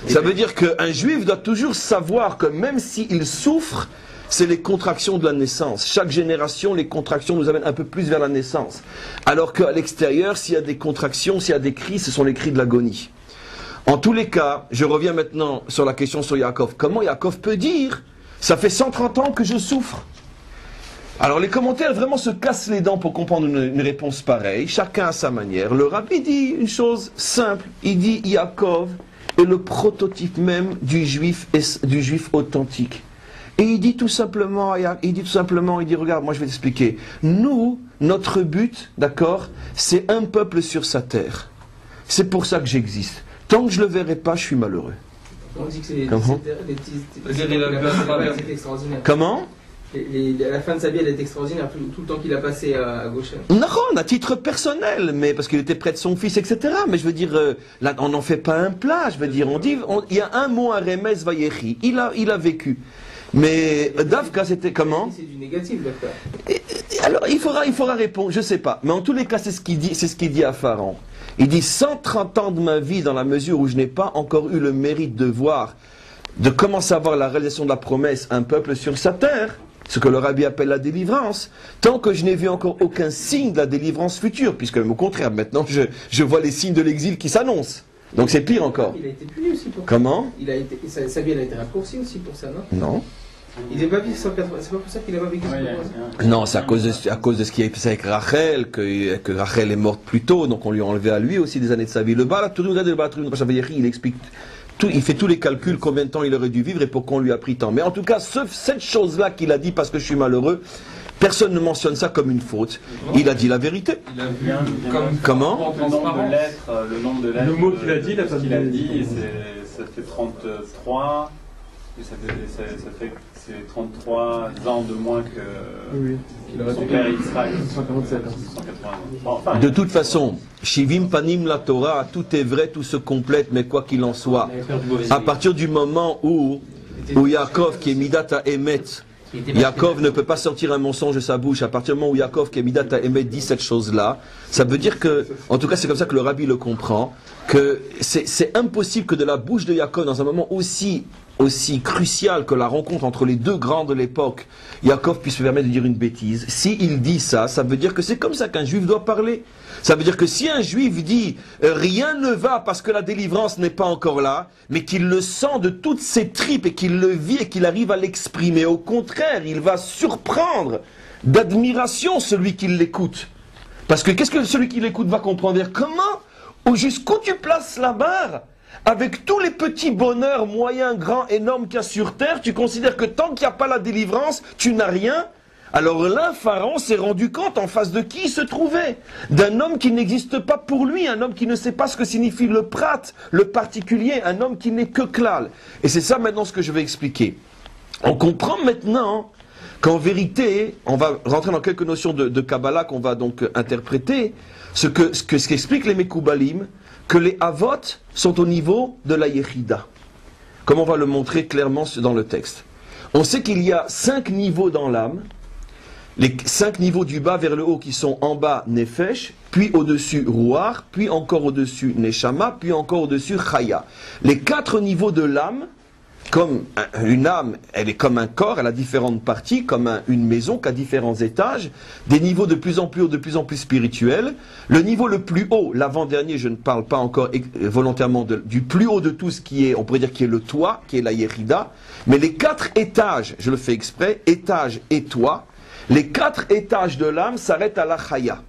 Ça veut dire qu'un juif doit toujours savoir que même s'il souffre, c'est les contractions de la naissance. Chaque génération, les contractions nous amènent un peu plus vers la naissance. Alors qu'à l'extérieur, s'il y a des contractions, s'il y a des cris, ce sont les cris de l'agonie. En tous les cas, je reviens maintenant sur la question sur Yaakov. Comment Yaakov peut dire ça fait 130 ans que je souffre. Alors les commentaires vraiment se cassent les dents pour comprendre une réponse pareille, chacun à sa manière. Le rabbi dit une chose simple, il dit Yaakov est le prototype même du juif authentique. Et il dit tout simplement, il dit regarde, moi je vais t'expliquer. Nous, notre but, d'accord, c'est un peuple sur sa terre. C'est pour ça que j'existe. Tant que je le verrai pas, je suis malheureux. On dit que c'est Comment extraordinaire. Comment? La fin de sa vie, elle est extraordinaire, tout le temps qu'il a passé à gauche. Non, à titre personnel, mais parce qu'il était près de son fils, etc. Mais je veux dire, là, on n'en fait pas un plat. Je veux dire, il y a un mot à Remez Vayechi. Il a vécu. Mais Davka, c'était comment? C'est du négatif, Davka. Alors, il faudra répondre, je sais pas. Mais en tous les cas, c'est ce qu'il dit à Pharaon. Il dit 130 ans de ma vie, dans la mesure où je n'ai pas encore eu le mérite de commencer à voir la réalisation de la promesse, un peuple sur sa terre, ce que le rabbi appelle la délivrance, tant que je n'ai vu encore aucun signe de la délivrance future, puisque même au contraire, maintenant, je vois les signes de l'exil qui s'annoncent. Donc c'est pire encore. Il a été puni aussi pour ça. Comment? Sa vie, elle a été raccourcie aussi pour ça, non? Non. Il n'est pas vécu 180, c'est pas pour ça qu'il n'a pas vécu 180. Non, c'est à cause de ce qui est passé avec Rachel, que Rachel est morte plus tôt, donc on lui a enlevé à lui aussi des années de sa vie. Le Baal il explique tout, il fait tous les calculs, combien de temps il aurait dû vivre et pourquoi on lui a pris tant. Mais en tout cas, cette chose-là qu'il a dit parce que je suis malheureux, personne ne mentionne ça comme une faute. Il a dit la vérité. Il a vu comment? Le nombre de lettres. Le mot qu'il a dit, ça fait 33. Et ça fait c'est 33 ans de moins que son père Israël. 147 ans. De toute façon, Shivim Panim la Torah, tout est vrai, tout se complète, mais quoi qu'il en soit, à partir du moment où Yaakov, qui est Midata Emet, Yaakov ne peut pas sortir un mensonge de sa bouche. À partir du moment où Yaakov, qui est Midata Emet, dit cette chose-là, ça veut dire que, en tout cas c'est comme ça que le rabbi le comprend, que c'est impossible que de la bouche de Yaakov, dans un moment aussi crucial que la rencontre entre les deux grands de l'époque, Yaakov puisse se permettre de dire une bêtise. S'il dit ça, ça veut dire que c'est comme ça qu'un juif doit parler. Ça veut dire que si un juif dit rien ne va parce que la délivrance n'est pas encore là, mais qu'il le sent de toutes ses tripes et qu'il le vit et qu'il arrive à l'exprimer, au contraire, il va surprendre d'admiration celui qui l'écoute. Parce que qu'est-ce que celui qui l'écoute va comprendre? Comment, jusqu'où tu places la barre? Avec tous les petits bonheurs moyens, grands, énormes qu'il y a sur terre, tu considères que tant qu'il n'y a pas la délivrance, tu n'as rien? Alors là, Pharaon s'est rendu compte en face de qui il se trouvait. D'un homme qui n'existe pas pour lui, un homme qui ne sait pas ce que signifie le prat, le particulier, un homme qui n'est que klal. Et c'est ça maintenant ce que je vais expliquer. On comprend maintenant qu'en vérité, on va rentrer dans quelques notions de Kabbalah qu'on va donc interpréter, ce qu'expliquent les Mekoubalim, que les Avot sont au niveau de la Yechida. Comme on va le montrer clairement dans le texte. On sait qu'il y a 5 niveaux dans l'âme, les 5 niveaux du bas vers le haut qui sont en bas Nefesh, puis au-dessus Ruach, puis encore au-dessus Neshama, puis encore au-dessus Chaya. Les 4 niveaux de l'âme, comme une âme, elle est comme un corps, elle a différentes parties, comme une maison qui a différents étages, des niveaux de plus en plus hauts, de plus en plus spirituels. Le niveau le plus haut, l'avant-dernier, je ne parle pas encore volontairement du plus haut de tout ce qui est, on pourrait dire qui est le toit, qui est la Yérida, mais les 4 étages, je le fais exprès, étage et toit, les 4 étages de l'âme s'arrêtent à la Chaya.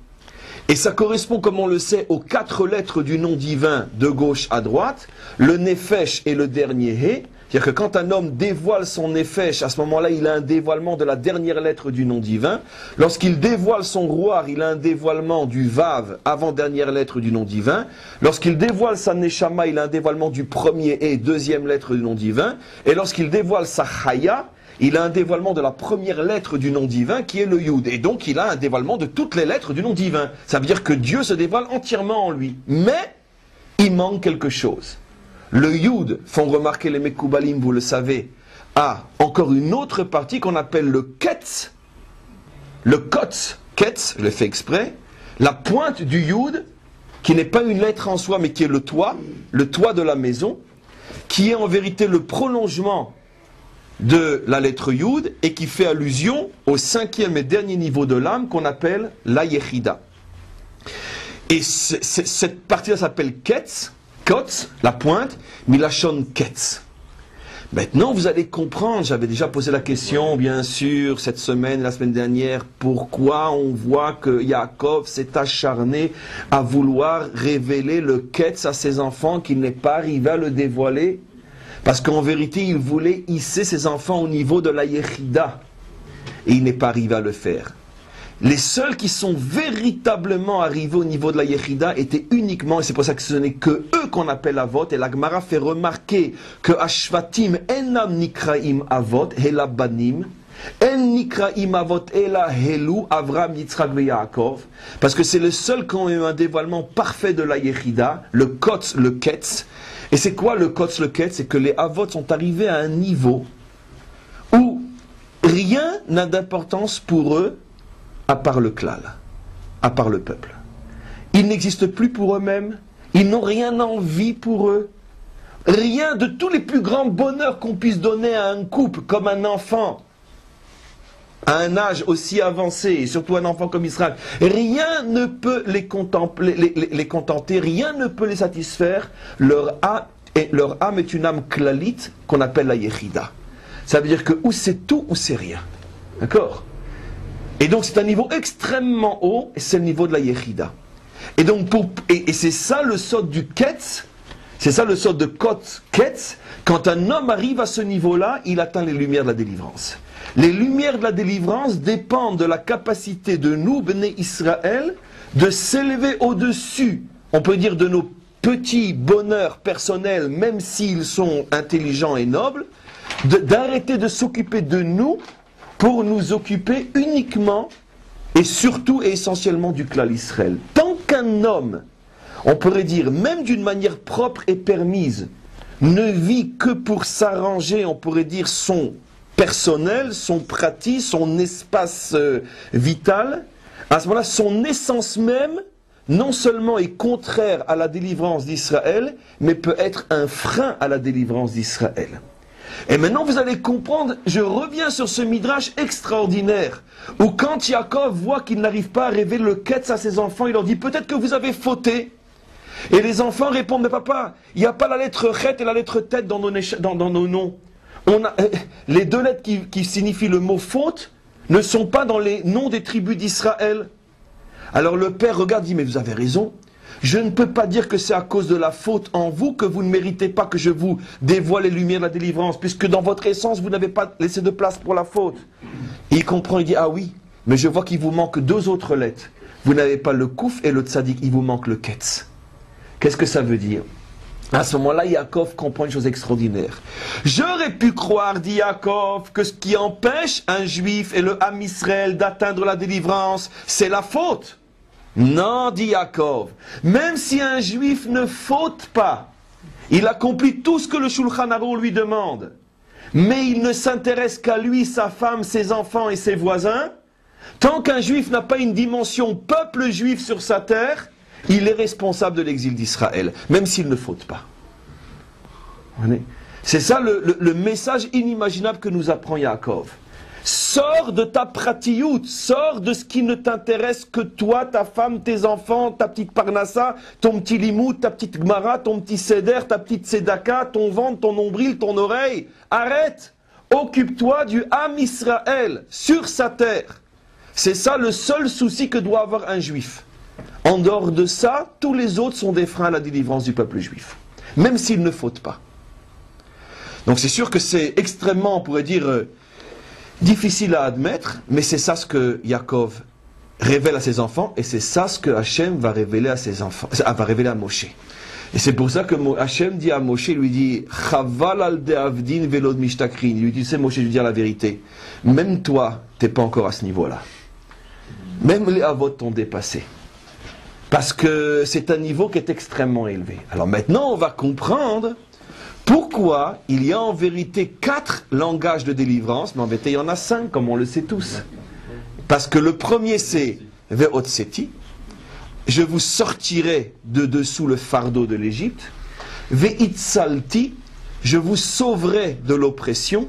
Et ça correspond, comme on le sait, aux 4 lettres du nom divin de gauche à droite, le Nefesh et le dernier He. C'est-à-dire que quand un homme dévoile son Nefesh, à ce moment-là, il a un dévoilement de la dernière lettre du nom divin. Lorsqu'il dévoile son Ruach, il a un dévoilement du Vav, avant-dernière lettre du nom divin. Lorsqu'il dévoile sa Neshama, il a un dévoilement du premier et deuxième lettre du nom divin. Et lorsqu'il dévoile sa Chaya, il a un dévoilement de la première lettre du nom divin qui est le Yud. Et donc il a un dévoilement de toutes les lettres du nom divin. Ça veut dire que Dieu se dévoile entièrement en lui. Mais il manque quelque chose. Le Yud, font remarquer les Mekoubalim, vous le savez, a encore une autre partie qu'on appelle le Ketz. Le Kotz, Ketz, je l'ai fait exprès, la pointe du Yud, qui n'est pas une lettre en soi, mais qui est le toit de la maison, qui est en vérité le prolongement de la lettre Yud, et qui fait allusion au 5e et dernier niveau de l'âme qu'on appelle la Yechida. Et cette partie-là s'appelle Ketz, Kotz, la pointe, Milachon Ketz. Maintenant, vous allez comprendre, j'avais déjà posé la question, bien sûr, cette semaine, la semaine dernière, pourquoi on voit que Yaakov s'est acharné à vouloir révéler le Ketz à ses enfants, qu'il n'est pas arrivé à le dévoiler. Parce qu'en vérité, il voulait hisser ses enfants au niveau de la Yechida. Et il n'est pas arrivé à le faire. Les seuls qui sont véritablement arrivés au niveau de la Yechida étaient uniquement, et c'est pour ça que ce n'est que eux qu'on appelle Avot, et la Gemara fait remarquer que Ashvatim enam nikraim Avot, hela banim, en nikraim Avot ela helu, Avram, Yitzhak ve Yaakov, parce que c'est le seul qui ont eu un dévoilement parfait de la Yechida, le Kotz, le Ketz. Et c'est quoi le Kotz, le Ketz? C'est que les Avot sont arrivés à un niveau où rien n'a d'importance pour eux à part le klal, à part le peuple. Ils n'existent plus pour eux-mêmes, ils n'ont rien envie pour eux. Rien de tous les plus grands bonheurs qu'on puisse donner à un couple, comme un enfant, à un âge aussi avancé, et surtout un enfant comme Israël, rien ne peut les contenter, rien ne peut les satisfaire. Leur âme est une âme klalite qu'on appelle la Yechida. Ça veut dire que ou c'est tout ou c'est rien. D'accord ? Et donc c'est un niveau extrêmement haut, et c'est le niveau de la Yechida. Et donc et c'est ça le sod du Ketz, c'est ça le sod de Ketz. Quand un homme arrive à ce niveau-là, il atteint les lumières de la délivrance. Les lumières de la délivrance dépendent de la capacité de nous, Bnei Israël, de s'élever au-dessus, on peut dire, de nos petits bonheurs personnels, même s'ils sont intelligents et nobles, d'arrêter de s'occuper de nous pour nous occuper uniquement et surtout et essentiellement du klal Israël. Tant qu'un homme, on pourrait dire, même d'une manière propre et permise, ne vit que pour s'arranger, on pourrait dire, son personnel, son pratique, son espace vital, à ce moment-là, son essence même, non seulement est contraire à la délivrance d'Israël, mais peut être un frein à la délivrance d'Israël. Et maintenant vous allez comprendre, je reviens sur ce midrash extraordinaire, où quand Yaakov voit qu'il n'arrive pas à révéler le Ketz à ses enfants, il leur dit peut-être que vous avez fauté. Et les enfants répondent, mais papa, il n'y a pas la lettre Chet et la lettre Tet dans nos noms. Les deux lettres qui signifient le mot faute ne sont pas dans les noms des tribus d'Israël. Alors le père regarde, dit, mais vous avez raison. Je ne peux pas dire que c'est à cause de la faute en vous que vous ne méritez pas que je vous dévoile les lumières de la délivrance, puisque dans votre essence, vous n'avez pas laissé de place pour la faute. Et il comprend, il dit, ah oui, mais je vois qu'il vous manque deux autres lettres. Vous n'avez pas le kouf et le tzadik, il vous manque le ketz. Qu'est-ce que ça veut dire? À ce moment-là, Yaakov comprend une chose extraordinaire. J'aurais pu croire, dit Yaakov, que ce qui empêche un juif et le Ham Israël d'atteindre la délivrance, c'est la faute. Non, dit Yaakov, même si un juif ne faute pas, il accomplit tout ce que le Shulchan Aruch lui demande, mais il ne s'intéresse qu'à lui, sa femme, ses enfants et ses voisins, tant qu'un juif n'a pas une dimension peuple juif sur sa terre, il est responsable de l'exil d'Israël, même s'il ne faute pas. C'est ça le message inimaginable que nous apprend Yaakov. Sors de ta pratiout, sors de ce qui ne t'intéresse que toi, ta femme, tes enfants, ta petite parnassa, ton petit limoud, ta petite gmara, ton petit seder, ta petite sedaka, ton ventre, ton nombril, ton oreille. Arrête! Occupe-toi du Ham Israël sur sa terre. C'est ça le seul souci que doit avoir un juif. En dehors de ça, tous les autres sont des freins à la délivrance du peuple juif, même s'ils ne fautent pas. Donc c'est sûr que c'est extrêmement, on pourrait dire, difficile à admettre, mais c'est ça ce que Yaakov révèle à ses enfants, et c'est ça ce que Hachem va révéler à ses enfants, va révéler à Moshe. Et c'est pour ça que Hachem dit à Moshe, lui dit, Chaval al de'avdin velod mishtakrin. Il lui dit, c'est Moshe, je veux dire la vérité. Même toi, t'es pas encore à ce niveau-là. Même les avot t'ont dépassé. Parce que c'est un niveau qui est extrêmement élevé. Alors maintenant, on va comprendre pourquoi il y a en vérité 4 langages de délivrance, mais en vérité il y en a 5, comme on le sait tous. Parce que le premier c'est Ve'otseti, je vous sortirai de dessous le fardeau de l'Égypte. Ve'itzalti, je vous sauverai de l'oppression.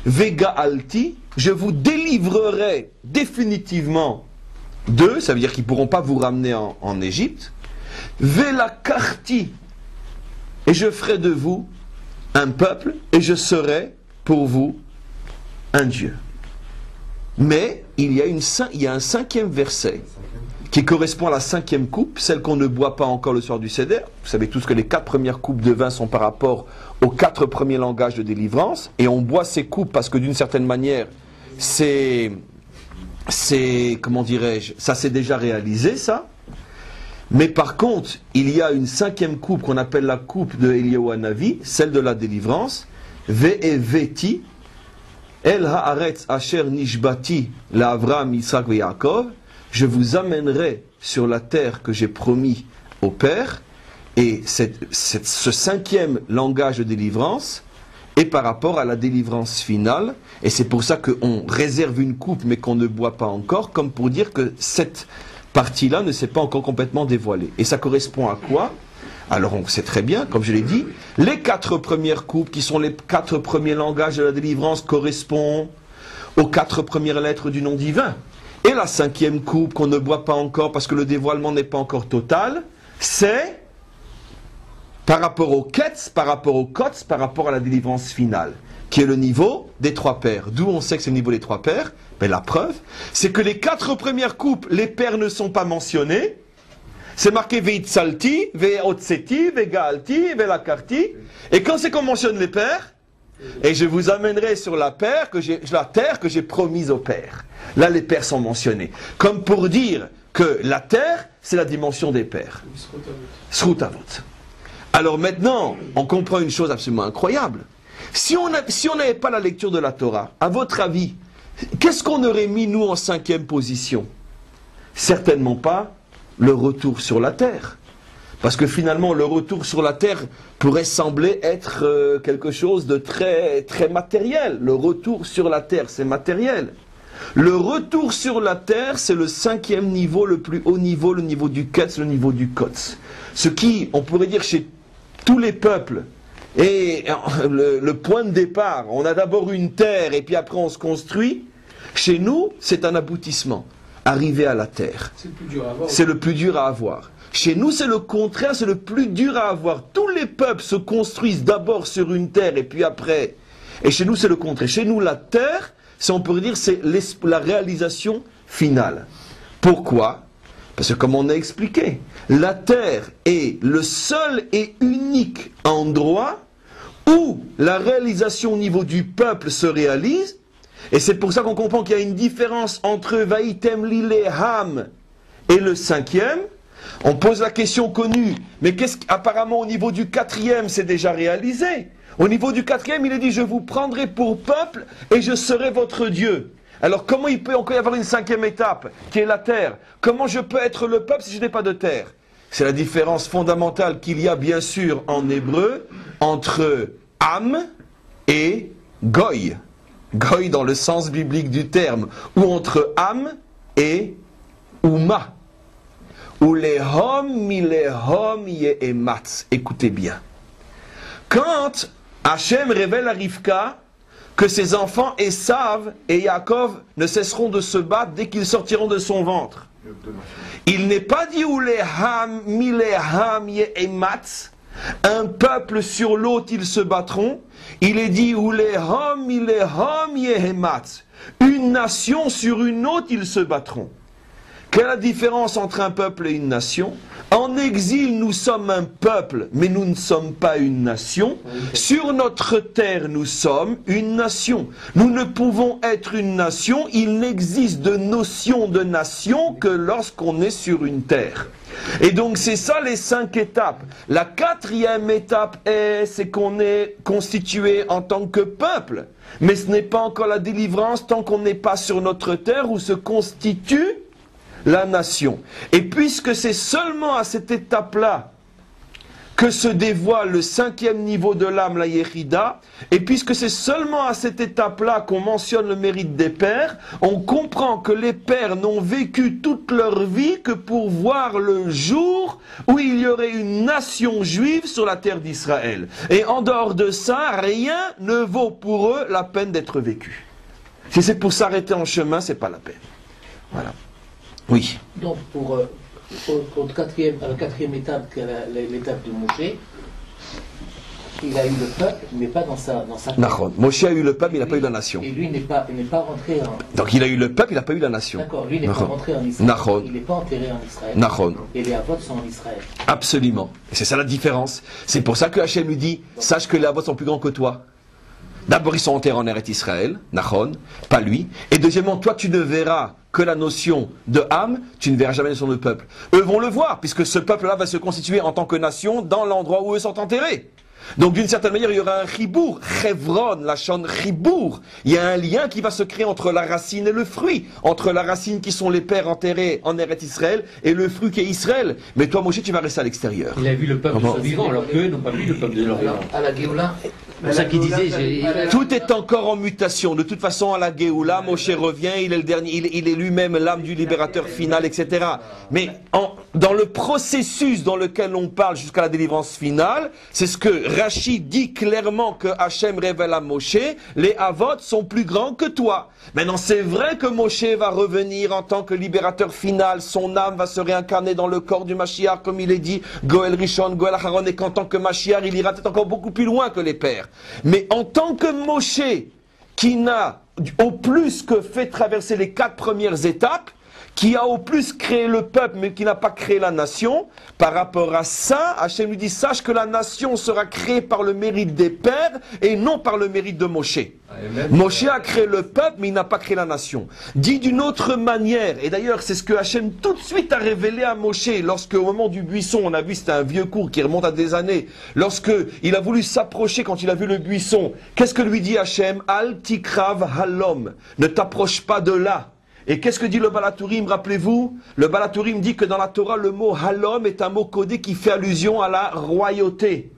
Ve'ga'alti, je vous délivrerai définitivement d'eux, ça veut dire qu'ils ne pourront pas vous ramener en Égypte. Ve'lakarti, et je ferai de vous un peuple et je serai pour vous un Dieu. Mais il y a un cinquième verset qui correspond à la cinquième coupe, celle qu'on ne boit pas encore le soir du Seder. Vous savez tous que les 4 premières coupes de vin sont par rapport aux 4 premiers langages de délivrance, et on boit ces coupes parce que d'une certaine manière, comment dirais-je, ça s'est déjà réalisé, ça. Mais par contre, il y a une cinquième coupe qu'on appelle la coupe de Eliyahu Hanavi, celle de la délivrance, Ve'eveti, El haaretz asher nishbati l'Avram, Yitzhak et Yaakov, je vous amènerai sur la terre que j'ai promis au Père, et ce cinquième langage de délivrance est par rapport à la délivrance finale, et c'est pour ça qu'on réserve une coupe mais qu'on ne boit pas encore, comme pour dire que cette partie-là ne s'est pas encore complètement dévoilée. Et ça correspond à quoi? Alors on sait très bien, comme je l'ai dit, les 4 premières coupes, qui sont les 4 premiers langages de la délivrance, correspondent aux 4 premières lettres du nom divin. Et la 5e coupe, qu'on ne boit pas encore parce que le dévoilement n'est pas encore total, c'est par rapport au Ketz, par rapport au Kotz, par rapport à la délivrance finale, qui est le niveau des 3 pères. D'où on sait que c'est le niveau des 3 pères? Ben, la preuve, c'est que les 4 premières coupes, les pères ne sont pas mentionnés. C'est marqué Veitzalti, Veotseti, Vegaalti, Velakarti. Et quand c'est qu'on mentionne les pères, et je vous amènerai sur la terre que j'ai promise au Père. Là, les pères sont mentionnés. Comme pour dire que la terre, c'est la dimension des pères. Srutavot. Alors maintenant, on comprend une chose absolument incroyable. Si on n'avait pas la lecture de la Torah, à votre avis, qu'est-ce qu'on aurait mis, nous, en 5e position? Certainement pas le retour sur la terre. Parce que finalement, le retour sur la terre pourrait sembler être quelque chose de très, très matériel. Le retour sur la terre, c'est matériel. Le retour sur la terre, c'est le 5e niveau, le plus haut niveau, le niveau du Ketz, le niveau du Kotz. Ce qui, on pourrait dire chez tous les peuples, est le point de départ. On a d'abord une terre et puis après on se construit. Chez nous, c'est un aboutissement. Arriver à la terre. C'est le plus dur à avoir. C'est le plus dur à avoir. Chez nous, c'est le contraire, c'est le plus dur à avoir. Tous les peuples se construisent d'abord sur une terre et puis après. Et chez nous, c'est le contraire. Chez nous, la terre, on pourrait dire, c'est la réalisation finale. Pourquoi? Parce que comme on a expliqué, la terre est le seul et unique endroit où la réalisation au niveau du peuple se réalise. Et c'est pour ça qu'on comprend qu'il y a une différence entre Vaïtem Lileham et le 5e. On pose la question connue, mais apparemment au niveau du 4e, c'est déjà réalisé. Au niveau du 4e, il est dit, je vous prendrai pour peuple et je serai votre Dieu. Alors comment il peut encore y avoir une 5e étape, qui est la terre? Comment je peux être le peuple si je n'ai pas de terre? C'est la différence fondamentale qu'il y a bien sûr en hébreu entre Am et Goy. Goy dans le sens biblique du terme, ou entre Am et Uma. Ou les hom ye'ematz. Écoutez bien. Quand Hachem révèle à Rivka que ses enfants Esav et Yaakov ne cesseront de se battre dès qu'ils sortiront de son ventre, il n'est pas dit ou les ham ye'ematz, un peuple sur l'autre ils se battront. Il est dit ou les hom ye'ematz, une nation sur une autre ils se battront. Quelle est la différence entre un peuple et une nation? En exil, nous sommes un peuple, mais nous ne sommes pas une nation. Sur notre terre, nous sommes une nation. Nous ne pouvons être une nation. Il n'existe de notion de nation que lorsqu'on est sur une terre. Et donc, c'est ça les 5 étapes. La 4e étape c'est qu'on est constitué en tant que peuple. Mais ce n'est pas encore la délivrance tant qu'on n'est pas sur notre terre où se constitue la nation. Et puisque c'est seulement à cette étape-là que se dévoile le 5e niveau de l'âme, la Yérida, et puisque c'est seulement à cette étape-là qu'on mentionne le mérite des pères, on comprend que les pères n'ont vécu toute leur vie que pour voir le jour où il y aurait une nation juive sur la terre d'Israël. Et en dehors de ça, rien ne vaut pour eux la peine d'être vécu. Si c'est pour s'arrêter en chemin, c'est pas la peine. Voilà. Oui. Donc, pour la 4e étape, qui est l'étape de Moshe, il a eu le peuple, mais pas dans sa Nahon. Moshe a eu le peuple, mais il n'a pas eu la nation. Et lui, il n'est pas rentré en... Donc il a eu le peuple, il n'a pas eu la nation. D'accord, lui, il n'est pas rentré en Israël. Nahon. Il n'est pas enterré en Israël. Nahon. Et les Havot sont en Israël. Absolument. Et c'est ça la différence. C'est pour ça que Hachem lui dit, sache que les Havot sont plus grands que toi. D'abord, ils sont enterrés en Eretz Israël, Nahon, pas lui. Et deuxièmement, toi, tu ne verras que la notion de âme, tu ne verras jamais la notion de peuple. Eux vont le voir, puisque ce peuple-là va se constituer en tant que nation dans l'endroit où eux sont enterrés. Donc d'une certaine manière, il y aura un chibour, Chevron, la chaîne chibour. Il y a un lien qui va se créer entre la racine et le fruit, entre la racine qui sont les pères enterrés en Eretz Israël et le fruit qui est Israël. Mais toi, Moshe, tu vas rester à l'extérieur. Il a vu le peuple de son vivant, alors qu'eux n'ont pas vu le peuple de leur vivant. À la Géoula, C'est pour ça qu'il disait... Tout est encore en mutation. De toute façon, à la Géoula, Moshe revient, il est le dernier, il est lui-même l'âme du libérateur final, etc. Mais dans le processus dans lequel on parle jusqu'à la délivrance finale, c'est ce que Rachid dit clairement que Hachem révèle à Moshe, les Havot sont plus grands que toi. Maintenant, c'est vrai que Moshe va revenir en tant que libérateur final, son âme va se réincarner dans le corps du Mashiach, comme il est dit, Goël Rishon, Goël Acharon, et qu'en tant que Mashiach, il ira peut-être encore beaucoup plus loin que les pères. Mais en tant que Moshe, qui n'a au plus que fait traverser les 4 premières étapes, qui a au plus créé le peuple, mais qui n'a pas créé la nation, par rapport à ça, Hachem lui dit, sache que la nation sera créée par le mérite des pères et non par le mérite de Moshe. Moshe a créé le peuple, mais il n'a pas créé la nation. Dit d'une autre manière, et d'ailleurs c'est ce que Hachem tout de suite a révélé à Moshe, lorsque au moment du buisson, on a vu, c'était un vieux cours qui remonte à des années, lorsque il a voulu s'approcher quand il a vu le buisson, qu'est-ce que lui dit Hachem? Al tikrav halom, ne t'approche pas de là. Et qu'est-ce que dit le Balatourim, rappelez-vous? Le Balatourim dit que dans la Torah, le mot halom est un mot codé qui fait allusion à la royauté.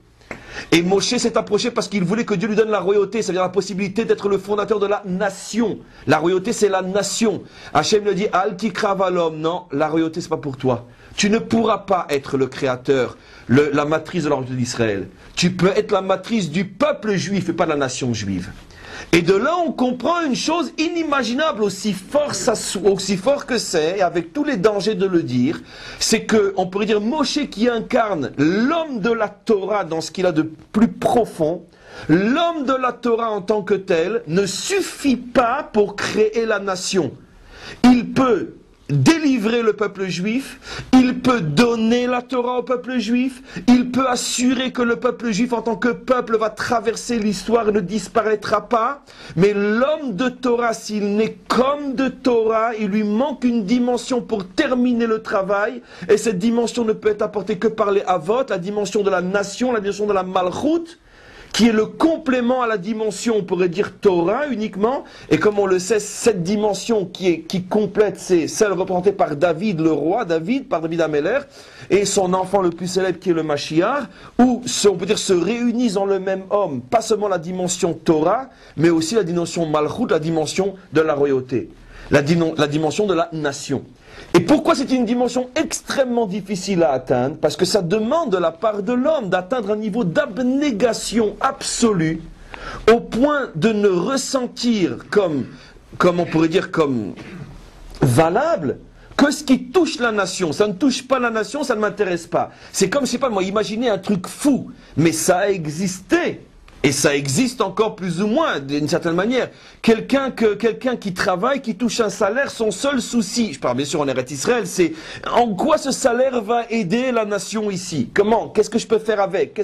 Et Moshe s'est approché parce qu'il voulait que Dieu lui donne la royauté, c'est-à-dire la possibilité d'être le fondateur de la nation. La royauté, c'est la nation. Hachem lui dit, Al tikrav halom, non, la royauté, c'est pas pour toi. Tu ne pourras pas être le créateur, la matrice de la royauté d'Israël. Tu peux être la matrice du peuple juif et pas de la nation juive. Et de là, on comprend une chose inimaginable, aussi fort que c'est, et avec tous les dangers de le dire, c'est que, on pourrait dire, Moshe qui incarne l'homme de la Torah dans ce qu'il a de plus profond, l'homme de la Torah en tant que tel, ne suffit pas pour créer la nation. Il peut délivrer le peuple juif, il peut donner la Torah au peuple juif, il peut assurer que le peuple juif en tant que peuple va traverser l'histoire et ne disparaîtra pas, mais l'homme de Torah, s'il n'est qu'homme de Torah, il lui manque une dimension pour terminer le travail, et cette dimension ne peut être apportée que par les Havot, la dimension de la nation, la dimension de la Malchut, qui est le complément à la dimension, on pourrait dire Torah uniquement, et comme on le sait, cette dimension qui complète, c'est celle représentée par David, le roi David, par David Améler, et son enfant le plus célèbre qui est le Mashiach, où on peut dire se réunissent dans le même homme, pas seulement la dimension Torah, mais aussi la dimension Malchut, la dimension de la royauté, la dimension de la nation. Et pourquoi c'est une dimension extrêmement difficile à atteindre? Parce que ça demande de la part de l'homme d'atteindre un niveau d'abnégation absolue au point de ne ressentir comme on pourrait dire comme valable que ce qui touche la nation. Ça ne touche pas la nation, ça ne m'intéresse pas. C'est comme, je sais pas moi, imaginez un truc fou, mais ça a existé. Et ça existe encore plus ou moins, d'une certaine manière. Quelqu'un qui travaille, qui touche un salaire, son seul souci, je parle bien sûr en Eretz Israël, c'est en quoi ce salaire va aider la nation ici? Comment? Qu'est-ce que je peux faire avec?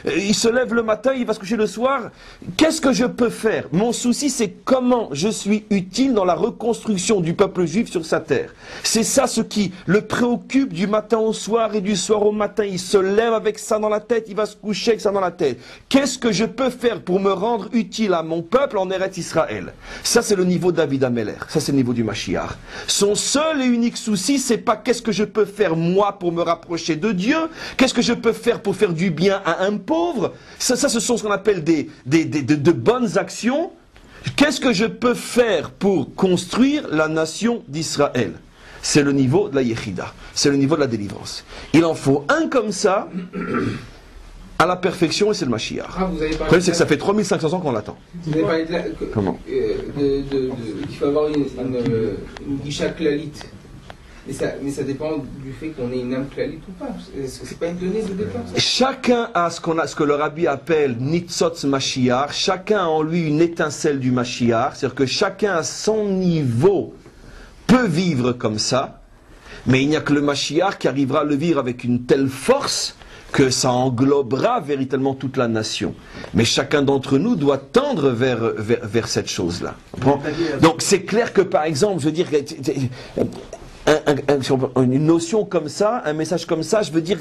Il se lève le matin, il va se coucher le soir. Qu'est-ce que je peux faire? Mon souci, c'est comment je suis utile dans la reconstruction du peuple juif sur sa terre. C'est ça ce qui le préoccupe du matin au soir et du soir au matin. Il se lève avec ça dans la tête, il va se coucher avec ça dans la tête. Qu'est-ce que je peux faire pour me rendre utile à mon peuple en Eretz Israël? Ça, c'est le niveau de David Améler. Ça, c'est le niveau du Mashiach. Son seul et unique souci, c'est pas qu'est-ce que je peux faire moi pour me rapprocher de Dieu, qu'est-ce que je peux faire pour faire du bien à un pauvre. Ça ce sont ce qu'on appelle de bonnes actions. Qu'est-ce que je peux faire pour construire la nation d'Israël? C'est le niveau de la Yechida. C'est le niveau de la délivrance. Il en faut un comme ça à la perfection, et c'est le Mashiach. Le problème, c'est que ça fait 3500 ans qu'on l'attend. Vous avez parlé de la... Comment qu'il faut avoir une guisha clalite. Mais ça dépend du fait qu'on ait une âme clalique ou pas. C'est pas une donnée de départ, ça? Chacun a ce que le rabbi appelle Nitzotz Mashiach. Chacun a en lui une étincelle du Mashiach. C'est-à-dire que chacun à son niveau peut vivre comme ça. Mais il n'y a que le Mashiach qui arrivera à le vivre avec une telle force que ça englobera véritablement toute la nation. Mais chacun d'entre nous doit tendre vers cette chose-là. Bon. Donc c'est clair que par exemple, je veux dire, une notion comme ça, un message comme ça, je veux dire,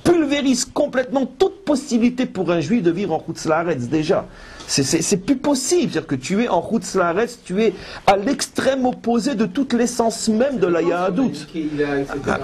pulvérise complètement toute possibilité pour un juif de vivre en Chutz La'aretz déjà. C'est plus possible. C'est-à-dire que tu es en Chutz La'aretz, tu es à l'extrême opposé de toute l'essence même de la Yahadut.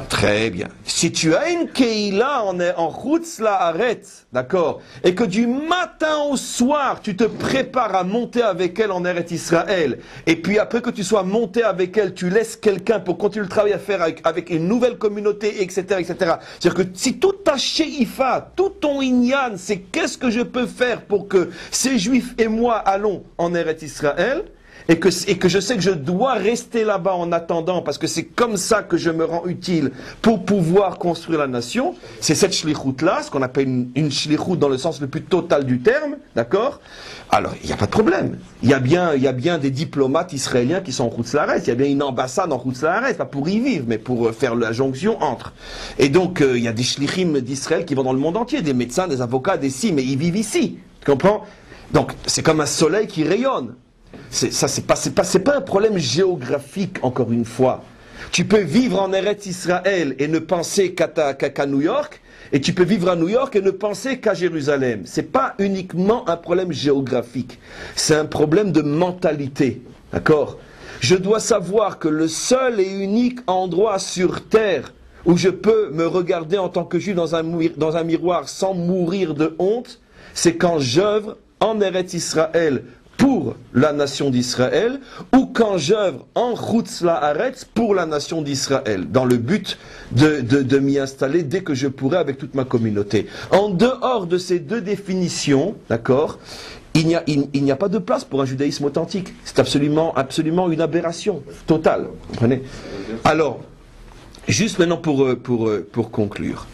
Très bien. Si tu as une Keila en Chutz La'aretz, d'accord, et que du matin au soir, tu te prépares à monter avec elle en Eretz Israël, et puis après que tu sois monté avec elle, tu laisses quelqu'un pour continuer le travail à faire avec une nouvelle communauté, etc., etc. C'est-à-dire que si tout ta Sheifa, tout ton Inyan, c'est qu'est-ce que je peux faire pour que ces Juifs et moi allons en Eretz Israël, et que je sais que je dois rester là-bas en attendant, parce que c'est comme ça que je me rends utile pour pouvoir construire la nation, c'est cette shlichut-là, ce qu'on appelle une shlichut dans le sens le plus total du terme, d'accord? Alors, il n'y a pas de problème. Il y a bien des diplomates israéliens qui sont en Chutz La'aretz, il y a bien une ambassade en Chutz La'aretz, pas pour y vivre, mais pour faire la jonction entre. Et donc, il y a des shlichim d'Israël qui vont dans le monde entier, des médecins, des avocats, des mais ils vivent ici, tu comprends? Donc, c'est comme un soleil qui rayonne. C'est pas un problème géographique, encore une fois. Tu peux vivre en Eretz Israël et ne penser qu'à New York, et tu peux vivre à New York et ne penser qu'à Jérusalem. C'est pas uniquement un problème géographique. C'est un problème de mentalité. D'accord? Je dois savoir que le seul et unique endroit sur terre où je peux me regarder en tant que juif dans un miroir sans mourir de honte, c'est quand j'œuvre en Eretz Israël pour la nation d'Israël, ou quand j'œuvre en Chutz La'aretz pour la nation d'Israël, dans le but de m'y installer dès que je pourrai avec toute ma communauté. En dehors de ces deux définitions, d'accord, il n'y a pas de place pour un judaïsme authentique. C'est absolument une aberration totale. Vous comprenez? Alors, juste maintenant pour conclure,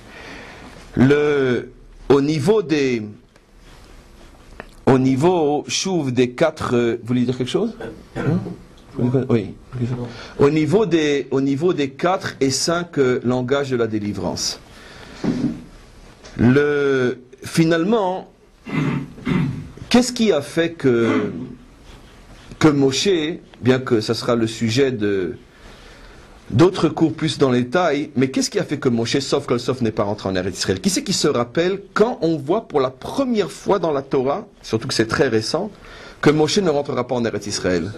au niveau, chouve des quatre... vous voulez dire quelque chose? Oui. Au niveau des 4 et 5 langages de la délivrance. Finalement, qu'est-ce qui a fait que Moshe, bien que ça sera le sujet d'autres cours plus dans les détails, mais qu'est-ce qui a fait que Moshe, sauf que le Sof n'est pas rentré en Eretz Israël? Qui c'est qui se rappelle quand on voit pour la première fois dans la Torah, surtout que c'est très récent, que Moshe ne rentrera pas en Eretz Israël?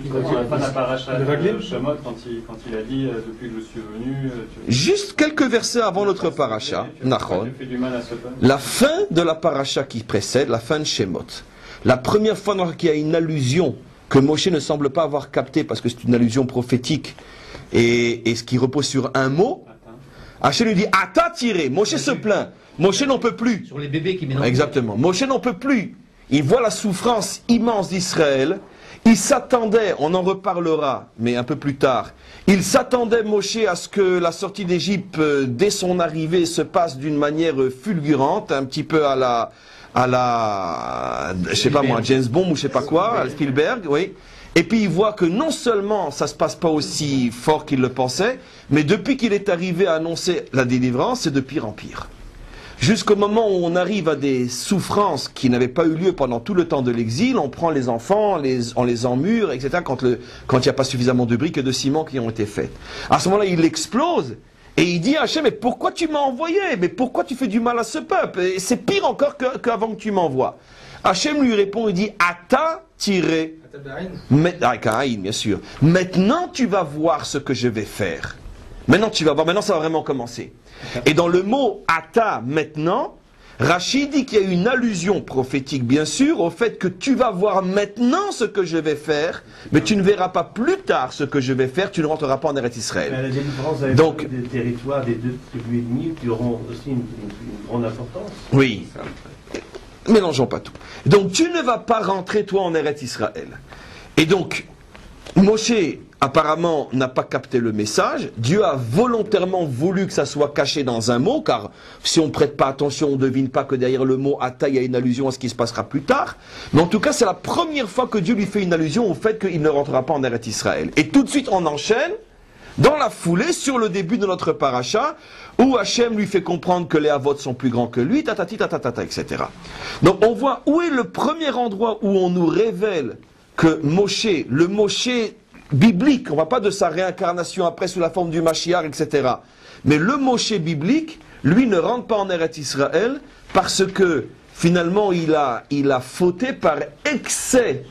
Justement, la fin de la paracha de Shemot, quand il a dit depuis que je suis venu... Juste quelques versets avant notre paracha, Nachon, la fin de la paracha qui précède, la fin de Shemot, la première fois qu'il y a une allusion que Moshe ne semble pas avoir capté parce que c'est une allusion prophétique, et ce qui repose sur un mot, Hachem lui dit « Ata tiré ». Moshe se plaint. Moshe n'en peut plus. Sur les bébés qui mélangent. Exactement. Moshe n'en peut plus. Il voit la souffrance immense d'Israël. Il s'attendait, on en reparlera, mais un peu plus tard, il s'attendait, Moshe, à ce que la sortie d'Égypte, dès son arrivée, se passe d'une manière fulgurante, un petit peu à la je sais pas moi, James Bond ou je sais pas quoi, à Spielberg, oui. Et puis il voit que non seulement ça se passe pas aussi fort qu'il le pensait, mais depuis qu'il est arrivé à annoncer la délivrance, c'est de pire en pire. Jusqu'au moment où on arrive à des souffrances qui n'avaient pas eu lieu pendant tout le temps de l'exil, on prend les enfants, on les emmure, etc., quand il n'y a pas suffisamment de briques et de ciment qui ont été faites. À ce moment-là, il explose, et il dit à Hachem, mais pourquoi tu m'as envoyé? Mais pourquoi tu fais du mal à ce peuple? Et c'est pire encore qu'avant que tu m'envoies. Hachem lui répond, il dit, Ata tiré. Caïn, bien sûr. Maintenant, tu vas voir ce que je vais faire. Maintenant, tu vas voir, maintenant ça va vraiment commencer. Et dans le mot Ata, maintenant, Rachid dit qu'il y a une allusion prophétique, bien sûr, au fait que tu vas voir maintenant ce que je vais faire, mais tu ne verras pas plus tard ce que je vais faire, tu ne rentreras pas en Eretz Israël. La délivrance avec donc, des territoires des deux tribus ennemies qui auront aussi une grande importance. Oui. Mélangeons pas tout. Donc tu ne vas pas rentrer toi en Eretz Israël. Et donc, Moshe apparemment n'a pas capté le message. Dieu a volontairement voulu que ça soit caché dans un mot, car si on ne prête pas attention, on ne devine pas que derrière le mot Ata, il y a une allusion à ce qui se passera plus tard. Mais en tout cas, c'est la première fois que Dieu lui fait une allusion au fait qu'il ne rentrera pas en Eretz Israël. Et tout de suite, on enchaîne dans la foulée sur le début de notre paracha, où Hachem lui fait comprendre que les Havot sont plus grands que lui, tatati, tatatata, etc. Donc on voit où est le premier endroit où on nous révèle que Moshe, le Moshe biblique, on ne va pas de sa réincarnation après sous la forme du Mashiach, etc. Mais le Moshe biblique, lui ne rentre pas en Eretz Israël parce que finalement il a fauté par excès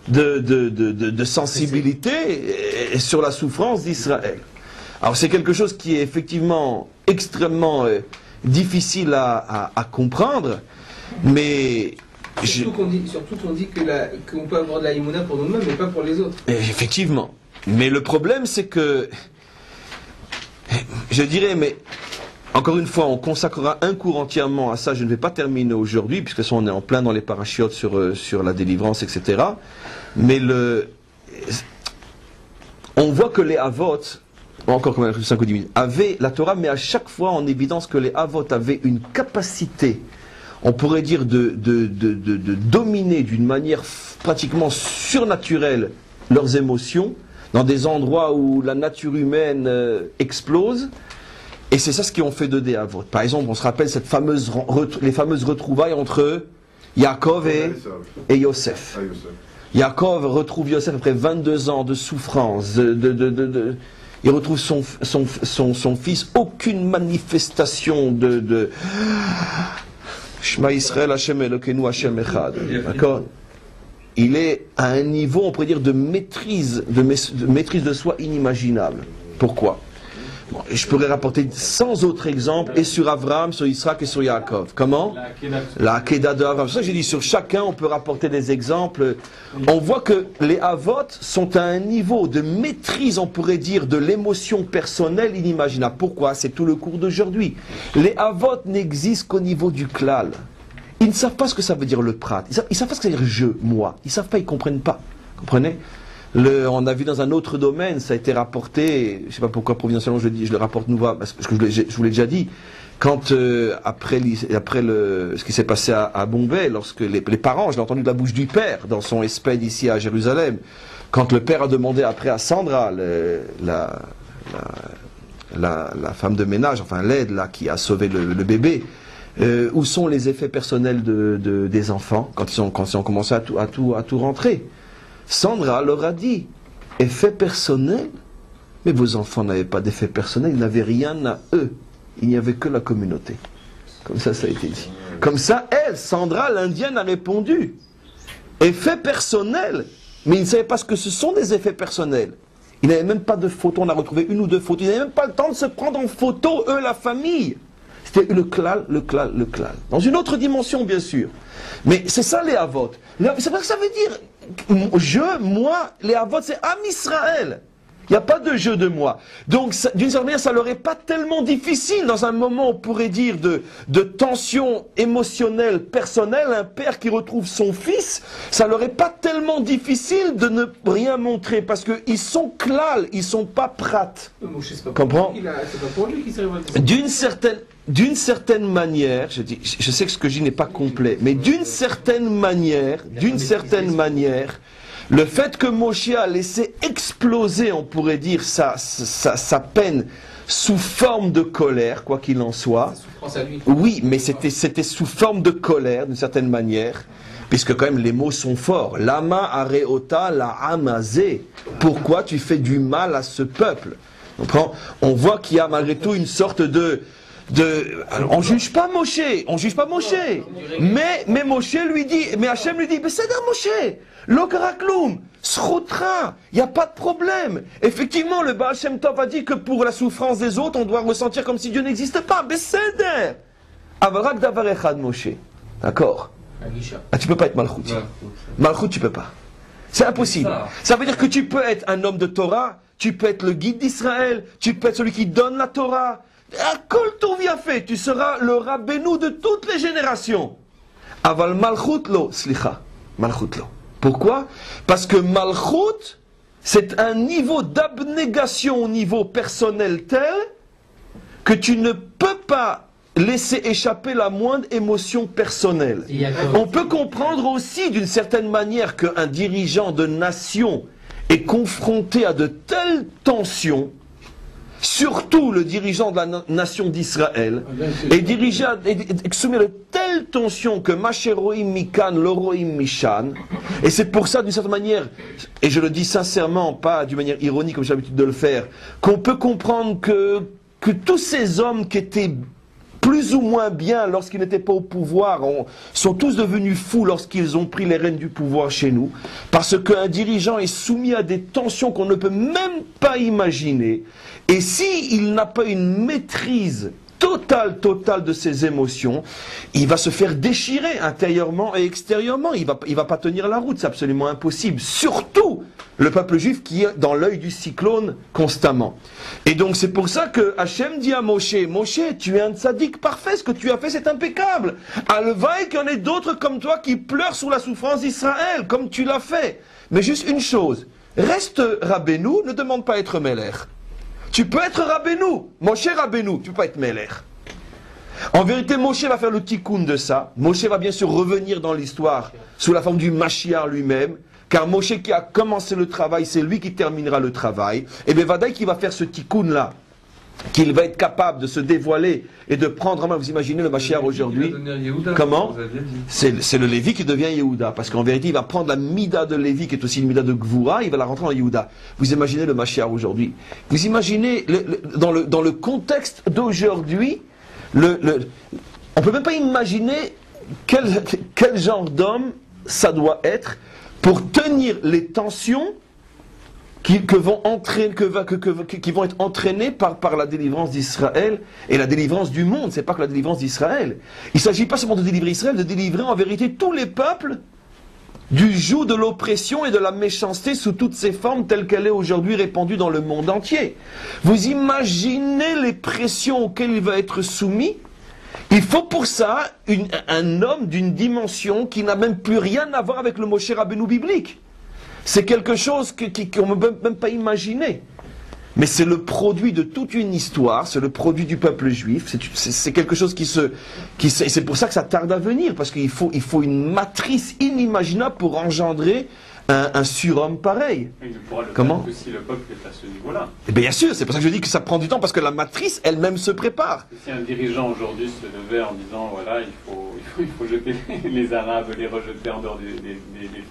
de sensibilité et sur la souffrance d'Israël. Alors c'est quelque chose qui est effectivement extrêmement difficile à comprendre, mais... Surtout qu'on dit qu'on peut avoir de la Imouna pour nous-mêmes, mais pas pour les autres. Effectivement. Mais le problème, c'est que... Je dirais, mais... Encore une fois, on consacrera un cours entièrement à ça. Je ne vais pas terminer aujourd'hui, puisque ça, on est en plein dans les parachiotes sur la délivrance, etc. Mais on voit que les Havot, encore comme 5 ou 10 minutes, avaient, la Torah met à chaque fois en évidence que les Havot avaient une capacité, on pourrait dire, de dominer d'une manière pratiquement surnaturelle leurs émotions, dans des endroits où la nature humaine explose. Et c'est ça ce qu'ils ont fait des Havot. Par exemple, on se rappelle les fameuses retrouvailles entre Yaakov et Yosef. Yaakov retrouve Yosef après 22 ans de souffrance. Il retrouve son fils. Aucune manifestation de Shema Yisrael Hashem Elokeinu Hashem Echad. D'accord? Il est à un niveau, on pourrait dire, de maîtrise de soi inimaginable. Pourquoi? Bon, je pourrais rapporter 100 autres exemples, et sur Avraham, sur Isaac et sur Yaakov. Comment? La Akedah de Avraham. C'est ça que j'ai dit, sur chacun, on peut rapporter des exemples. On voit que les Havot sont à un niveau de maîtrise, on pourrait dire, de l'émotion personnelle inimaginable. Pourquoi? C'est tout le cours d'aujourd'hui. Les Havot n'existent qu'au niveau du klal. Ils ne savent pas ce que ça veut dire le prat. Ils savent pas ce que ça veut dire je, moi. Ils ne savent pas, ils ne comprennent pas. Comprenez? On a vu dans un autre domaine, ça a été rapporté, je ne sais pas pourquoi providentiellement je le rapporte nous, parce que je vous l'ai déjà dit, quand après ce qui s'est passé à Bombay, lorsque les parents, je l'ai entendu de la bouche du père, dans son espède ici à Jérusalem, quand le père a demandé après à Sandra, la femme de ménage, enfin l'aide là qui a sauvé le bébé, où sont les effets personnels des enfants quand ils ont commencé à tout rentrer. Sandra leur a dit, effet personnel, mais vos enfants n'avaient pas d'effet personnel, ils n'avaient rien à eux, il n'y avait que la communauté. Comme ça a été dit. Comme ça, elle, Sandra, l'indienne, a répondu, effet personnel, mais ils ne savaient pas ce que ce sont des effets personnels. Ils n'avaient même pas de photos, on a retrouvé une ou deux photos, ils n'avaient même pas le temps de se prendre en photo, eux, la famille. C'était le klal. Dans une autre dimension, bien sûr. Mais c'est ça les Havot. C'est pas que ça veut dire moi, les Havot, c'est Am Israël. Il n'y a pas de jeu de moi. Donc, d'une certaine manière, ça leur est pas tellement difficile, dans un moment, on pourrait dire, de tension émotionnelle, personnelle, un père qui retrouve son fils, ça leur est pas tellement difficile de ne rien montrer, parce qu'ils sont klal, ils sont pas prat. Comprends? C'est pas pour lui qu'il s'est révolté. D'une certaine manière, je sais que ce que je dis n'est pas complet, mais d'une certaine manière, le fait que Moshe a laissé exploser, on pourrait dire, sa peine sous forme de colère, quoi qu'il en soit. Oui, mais c'était sous forme de colère, d'une certaine manière, puisque quand même les mots sont forts. Lama areota la amazé. Pourquoi tu fais du mal à ce peuple? On voit qu'il y a malgré tout une sorte alors, on juge pas Moshe, mais Moshe lui dit, mais Hachem lui dit, mais c'est d'un Moshe, l'okarakloum, sroutra, il n'y a pas de problème. Effectivement, le Baal Shem Tov a dit que pour la souffrance des autres, on doit ressentir comme si Dieu n'existe pas, mais c'est der. Avarak davar echad Moshe, d'accord? Tu peux pas être malchut. Malchut, tu peux pas. C'est impossible. Ça veut dire que tu peux être un homme de Torah, tu peux être le guide d'Israël, tu peux être celui qui donne la Torah. À Kol Tov Yafé, tu seras le Rabbeinu de toutes les générations. Aval Malchut lo, slicha, Malchut lo. Pourquoi? Parce que Malchut, c'est un niveau d'abnégation au niveau personnel tel que tu ne peux pas laisser échapper la moindre émotion personnelle. On peut comprendre aussi d'une certaine manière qu'un dirigeant de nation est confronté à de telles tensions, surtout le dirigeant de la nation d'Israël, est soumis à de telles tensions que Macheroim Mikan, Loroim Mishan, et c'est pour ça d'une certaine manière, et je le dis sincèrement, pas d'une manière ironique comme j'ai l'habitude de le faire, qu'on peut comprendre que tous ces hommes qui étaient plus ou moins bien lorsqu'ils n'étaient pas au pouvoir, sont tous devenus fous lorsqu'ils ont pris les rênes du pouvoir chez nous, parce qu'un dirigeant est soumis à des tensions qu'on ne peut même pas imaginer, et s'il n'a pas une maîtrise totale de ses émotions, il va se faire déchirer intérieurement et extérieurement, il va pas tenir la route, c'est absolument impossible, surtout le peuple juif qui est dans l'œil du cyclone constamment. Et donc c'est pour ça que Hachem dit à Moshe, Moshe, tu es un tzaddik parfait, ce que tu as fait c'est impeccable. Alvaï qu'il y en ait d'autres comme toi qui pleurent sous la souffrance d'Israël, comme tu l'as fait. Mais juste une chose, reste Rabbeinu, ne demande pas à être Meler. Tu peux être Rabbeinu, Moshe Rabbeinu, tu peux pas être Meler. En vérité, Moshe va faire le tikkun de ça. Moshe va bien sûr revenir dans l'histoire sous la forme du Mashiach lui-même. Car Moshe qui a commencé le travail, c'est lui qui terminera le travail. Et bien Vadaï qui va faire ce tikkun-là, qu'il va être capable de se dévoiler et de prendre en main. Vous imaginez le Mashiach aujourd'hui? Comment? C'est le Lévi qui devient Yehuda. Parce qu'en vérité, il va prendre la Mida de Lévi, qui est aussi une Mida de Gvura, il va la rentrer en Yehuda. Vous imaginez le Mashiach aujourd'hui? Vous imaginez, dans le contexte d'aujourd'hui, on ne peut même pas imaginer quel genre d'homme ça doit être pour tenir les tensions qui vont être entraînées par la délivrance d'Israël et la délivrance du monde. C'est pas que la délivrance d'Israël. Il ne s'agit pas seulement de délivrer Israël, de délivrer en vérité tous les peuples du joug de l'oppression et de la méchanceté sous toutes ses formes telles qu'elle est aujourd'hui répandue dans le monde entier. Vous imaginez les pressions auxquelles il va être soumis? Il faut pour ça un homme d'une dimension qui n'a même plus rien à voir avec le Moshe Rabbeinu biblique. C'est quelque chose qu'on ne peut même pas imaginer. Mais c'est le produit de toute une histoire, c'est le produit du peuple juif, c'est quelque chose c'est pour ça que ça tarde à venir, parce qu'il faut une matrice inimaginable pour engendrer un surhomme pareil. Oui, mais pourra le Comment faire que si le peuple est à ce niveau-là. Et bien sûr, c'est pour ça que je dis que ça prend du temps, parce que la matrice elle-même se prépare. Si un dirigeant aujourd'hui se levait en disant voilà, il faut jeter les Arabes, les rejeter en dehors des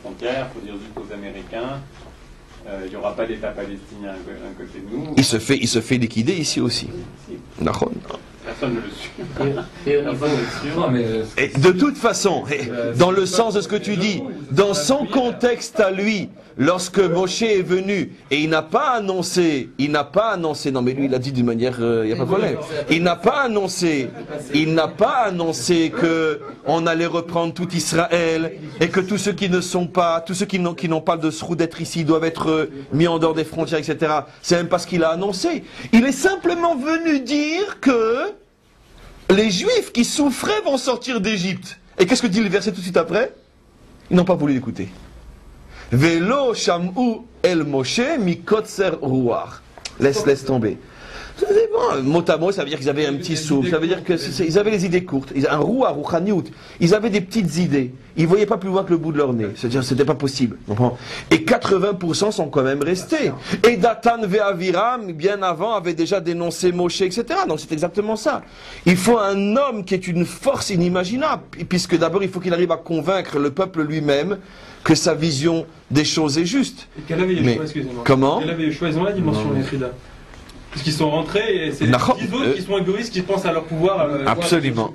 frontières, il faut dire juste aux Américains, il n'y aura pas d'État palestinien à côté de nous. Il se fait liquider ici aussi. D'accord. Personne ne le suit. Et de toute façon, dans le sens de ce que tu dis, dans son contexte à lui, lorsque Moshe est venu, et il n'a pas annoncé, non mais lui il a dit d'une manière, il n'y a pas de problème, il n'a pas annoncé que on allait reprendre tout Israël, et que tous ceux qui n'ont pas de sroud d'être ici doivent être mis en dehors des frontières, etc. C'est même pas ce qu'il a annoncé. Il est simplement venu dire que les Juifs qui souffraient vont sortir d'Égypte. Et qu'est-ce que dit le verset tout de suite après? Ils n'ont pas voulu l'écouter. Velo sham'u el Moshe mikotser ruach. Laisse tomber. Bon, mot à mot, ça veut dire qu'ils avaient un petit souffle, ça veut dire qu'ils avaient les idées courtes, un ruach, ruchaniout, ils avaient des petites idées, ils ne voyaient pas plus loin que le bout de leur nez, c'est-à-dire c'était pas possible. Et 80% sont quand même restés. Et Datan ve'Aviram, bien avant, avait déjà dénoncé Moshe, etc. Donc c'est exactement ça. Il faut un homme qui est une force inimaginable, puisque d'abord il faut qu'il arrive à convaincre le peuple lui-même que sa vision des choses est juste. Et quel avait Yeshua, excusez-moi. Comment? Quel avait Yeshua, ils ont la dimension de Frida. Parce qu'ils sont rentrés et c'est les petits autres qui sont égoïstes, qui pensent à leur pouvoir. Absolument.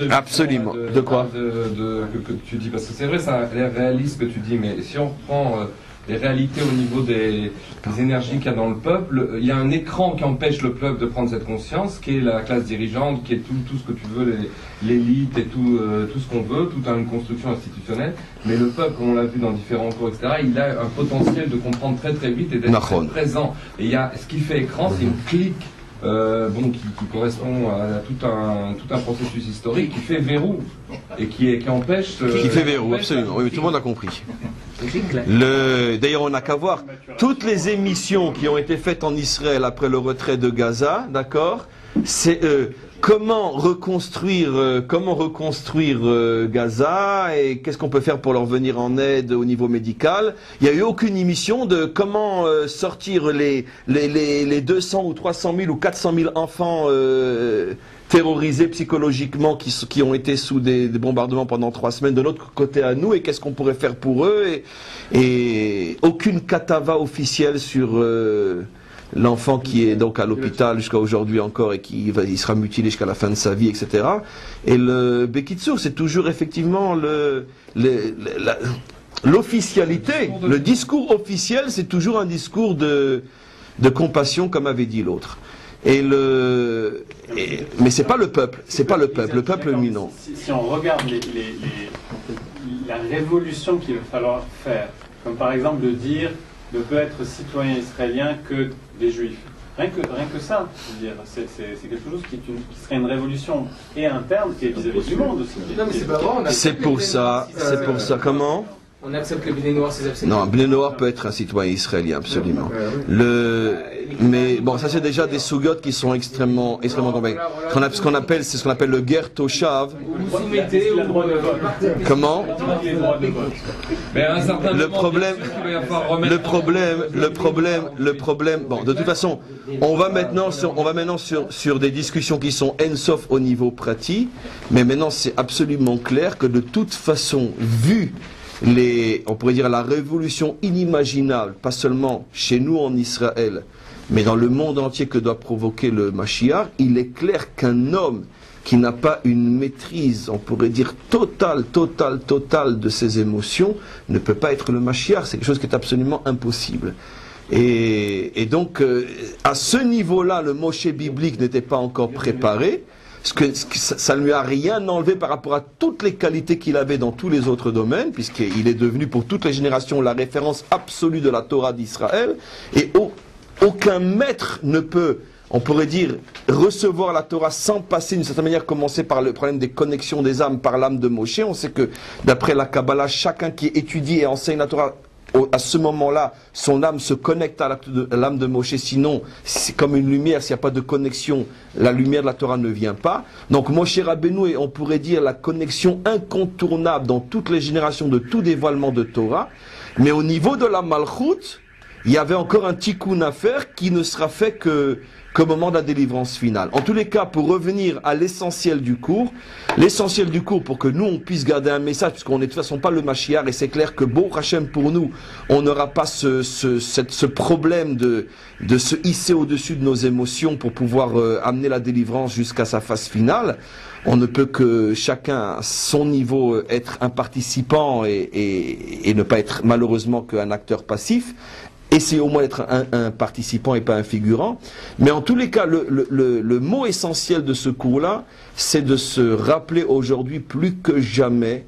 Absolument. De quoi que tu dis, parce que c'est vrai, ça a l'air réaliste ce que tu dis, mais si on reprend les réalités au niveau des énergies qu'il y a dans le peuple, il y a un écran qui empêche le peuple de prendre cette conscience, qui est la classe dirigeante, qui est tout ce que tu veux, l'élite et tout ce qu'on veut, toute une construction institutionnelle. Mais le peuple, comme on l'a vu dans différents cours, etc., il a un potentiel de comprendre très très vite et d'être très présent. Et il y a ce qui fait écran, c'est une clique qui correspond à tout un processus historique qui fait verrou et qui empêche. Qui fait verrou, absolument. Oui, mais tout le monde a compris. D'ailleurs, on n'a qu'à voir toutes les émissions qui ont été faites en Israël après le retrait de Gaza, d'accord? C'est comment reconstruire Gaza et qu'est-ce qu'on peut faire pour leur venir en aide au niveau médical. Il n'y a eu aucune émission de comment sortir les 200 ou 300 000 ou 400 000 enfants terrorisés psychologiquement qui ont été sous des bombardements pendant 3 semaines de notre côté à nous et qu'est-ce qu'on pourrait faire pour eux et aucune katava officielle sur l'enfant qui est donc à l'hôpital jusqu'à aujourd'hui encore et il sera mutilé jusqu'à la fin de sa vie, etc. Et le Bekitsour, c'est toujours effectivement l'officialité, le discours officiel, c'est toujours un discours de compassion, comme avait dit l'autre. Mais c'est pas le peuple, c'est pas le peuple non. Si on regarde la révolution qu'il va falloir faire, comme par exemple de dire ne peut être citoyen israélien que des juifs. Rien que ça, je veux dire, c'est quelque chose qui serait une révolution et interne et vis-à-vis du monde aussi. Non, mais c'est pas vrai, c'est pour ça, comment? On accepte que Bnei Noir, c'est Non, Bnei Noir peut être un citoyen israélien, absolument. Mais bon, ça c'est déjà des sougiotes qui sont extrêmement complexes. Ce qu'on appelle le guerre toshav. Vous soumettez au droit de vote. Comment? Mais à un certain le problème, bon, de toute façon, on va maintenant sur des discussions qui sont en-sof au niveau pratique, mais maintenant c'est absolument clair que de toute façon, vu on pourrait dire la révolution inimaginable, pas seulement chez nous en Israël, mais dans le monde entier que doit provoquer le Mashiach, il est clair qu'un homme qui n'a pas une maîtrise, on pourrait dire totale de ses émotions, ne peut pas être le Mashiach. C'est quelque chose qui est absolument impossible. Et donc, à ce niveau-là, le Moshe biblique n'était pas encore préparé. Ça ne lui a rien enlevé par rapport à toutes les qualités qu'il avait dans tous les autres domaines, puisqu'il est devenu pour toutes les générations la référence absolue de la Torah d'Israël. Et aucun maître ne peut, on pourrait dire, recevoir la Torah sans passer d'une certaine manière, commencer par le problème des connexions des âmes par l'âme de Moshe. On sait que d'après la Kabbalah, chacun qui étudie et enseigne la Torah, à ce moment-là, son âme se connecte à l'âme de Moshe, sinon, c'est comme une lumière, s'il n'y a pas de connexion, la lumière de la Torah ne vient pas. Donc Moshe Rabbeinu est, on pourrait dire, la connexion incontournable dans toutes les générations de tout dévoilement de Torah. Mais au niveau de la Malchut, il y avait encore un tikkun à faire qui ne sera fait qu'au moment de la délivrance finale. En tous les cas, pour revenir à l'essentiel du cours pour que nous on puisse garder un message, puisqu'on n'est de toute façon pas le Mashiach, et c'est clair que Baruch Hashem pour nous, on n'aura pas ce problème de se hisser au-dessus de nos émotions pour pouvoir amener la délivrance jusqu'à sa phase finale. On ne peut que chacun à son niveau être un participant et ne pas être malheureusement qu'un acteur passif. Essayer au moins d'être un participant et pas un figurant. Mais en tous les cas, le mot essentiel de ce cours-là, c'est de se rappeler aujourd'hui plus que jamais,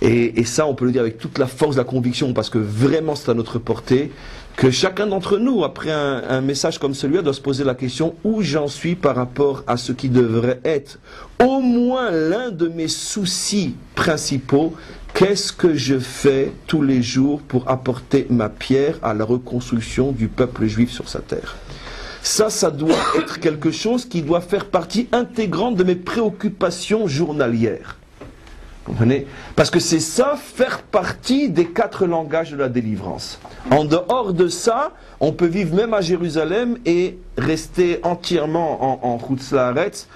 et ça on peut le dire avec toute la force de la conviction, parce que vraiment c'est à notre portée, que chacun d'entre nous, après un message comme celui-là, doit se poser la question où j'en suis par rapport à ce qui devrait être au moins l'un de mes soucis principaux. Qu'est-ce que je fais tous les jours pour apporter ma pierre à la reconstruction du peuple juif sur sa terre? Ça doit être quelque chose qui doit faire partie intégrante de mes préoccupations journalières. Vous comprenez? Parce que c'est ça, faire partie des 4 langages de la délivrance. En dehors de ça, on peut vivre même à Jérusalem et rester entièrement en Chutz La'aretz,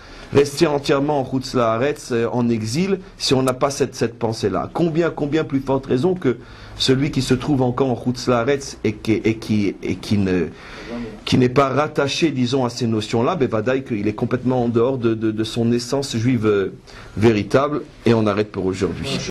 en exil, si on n'a pas cette pensée-là. Combien plus forte raison que celui qui se trouve encore en Chutz La'aretz et qui n'est pas rattaché, disons, à ces notions-là, bevadaï qu'il est complètement en dehors de son essence juive véritable. Et on arrête pour aujourd'hui.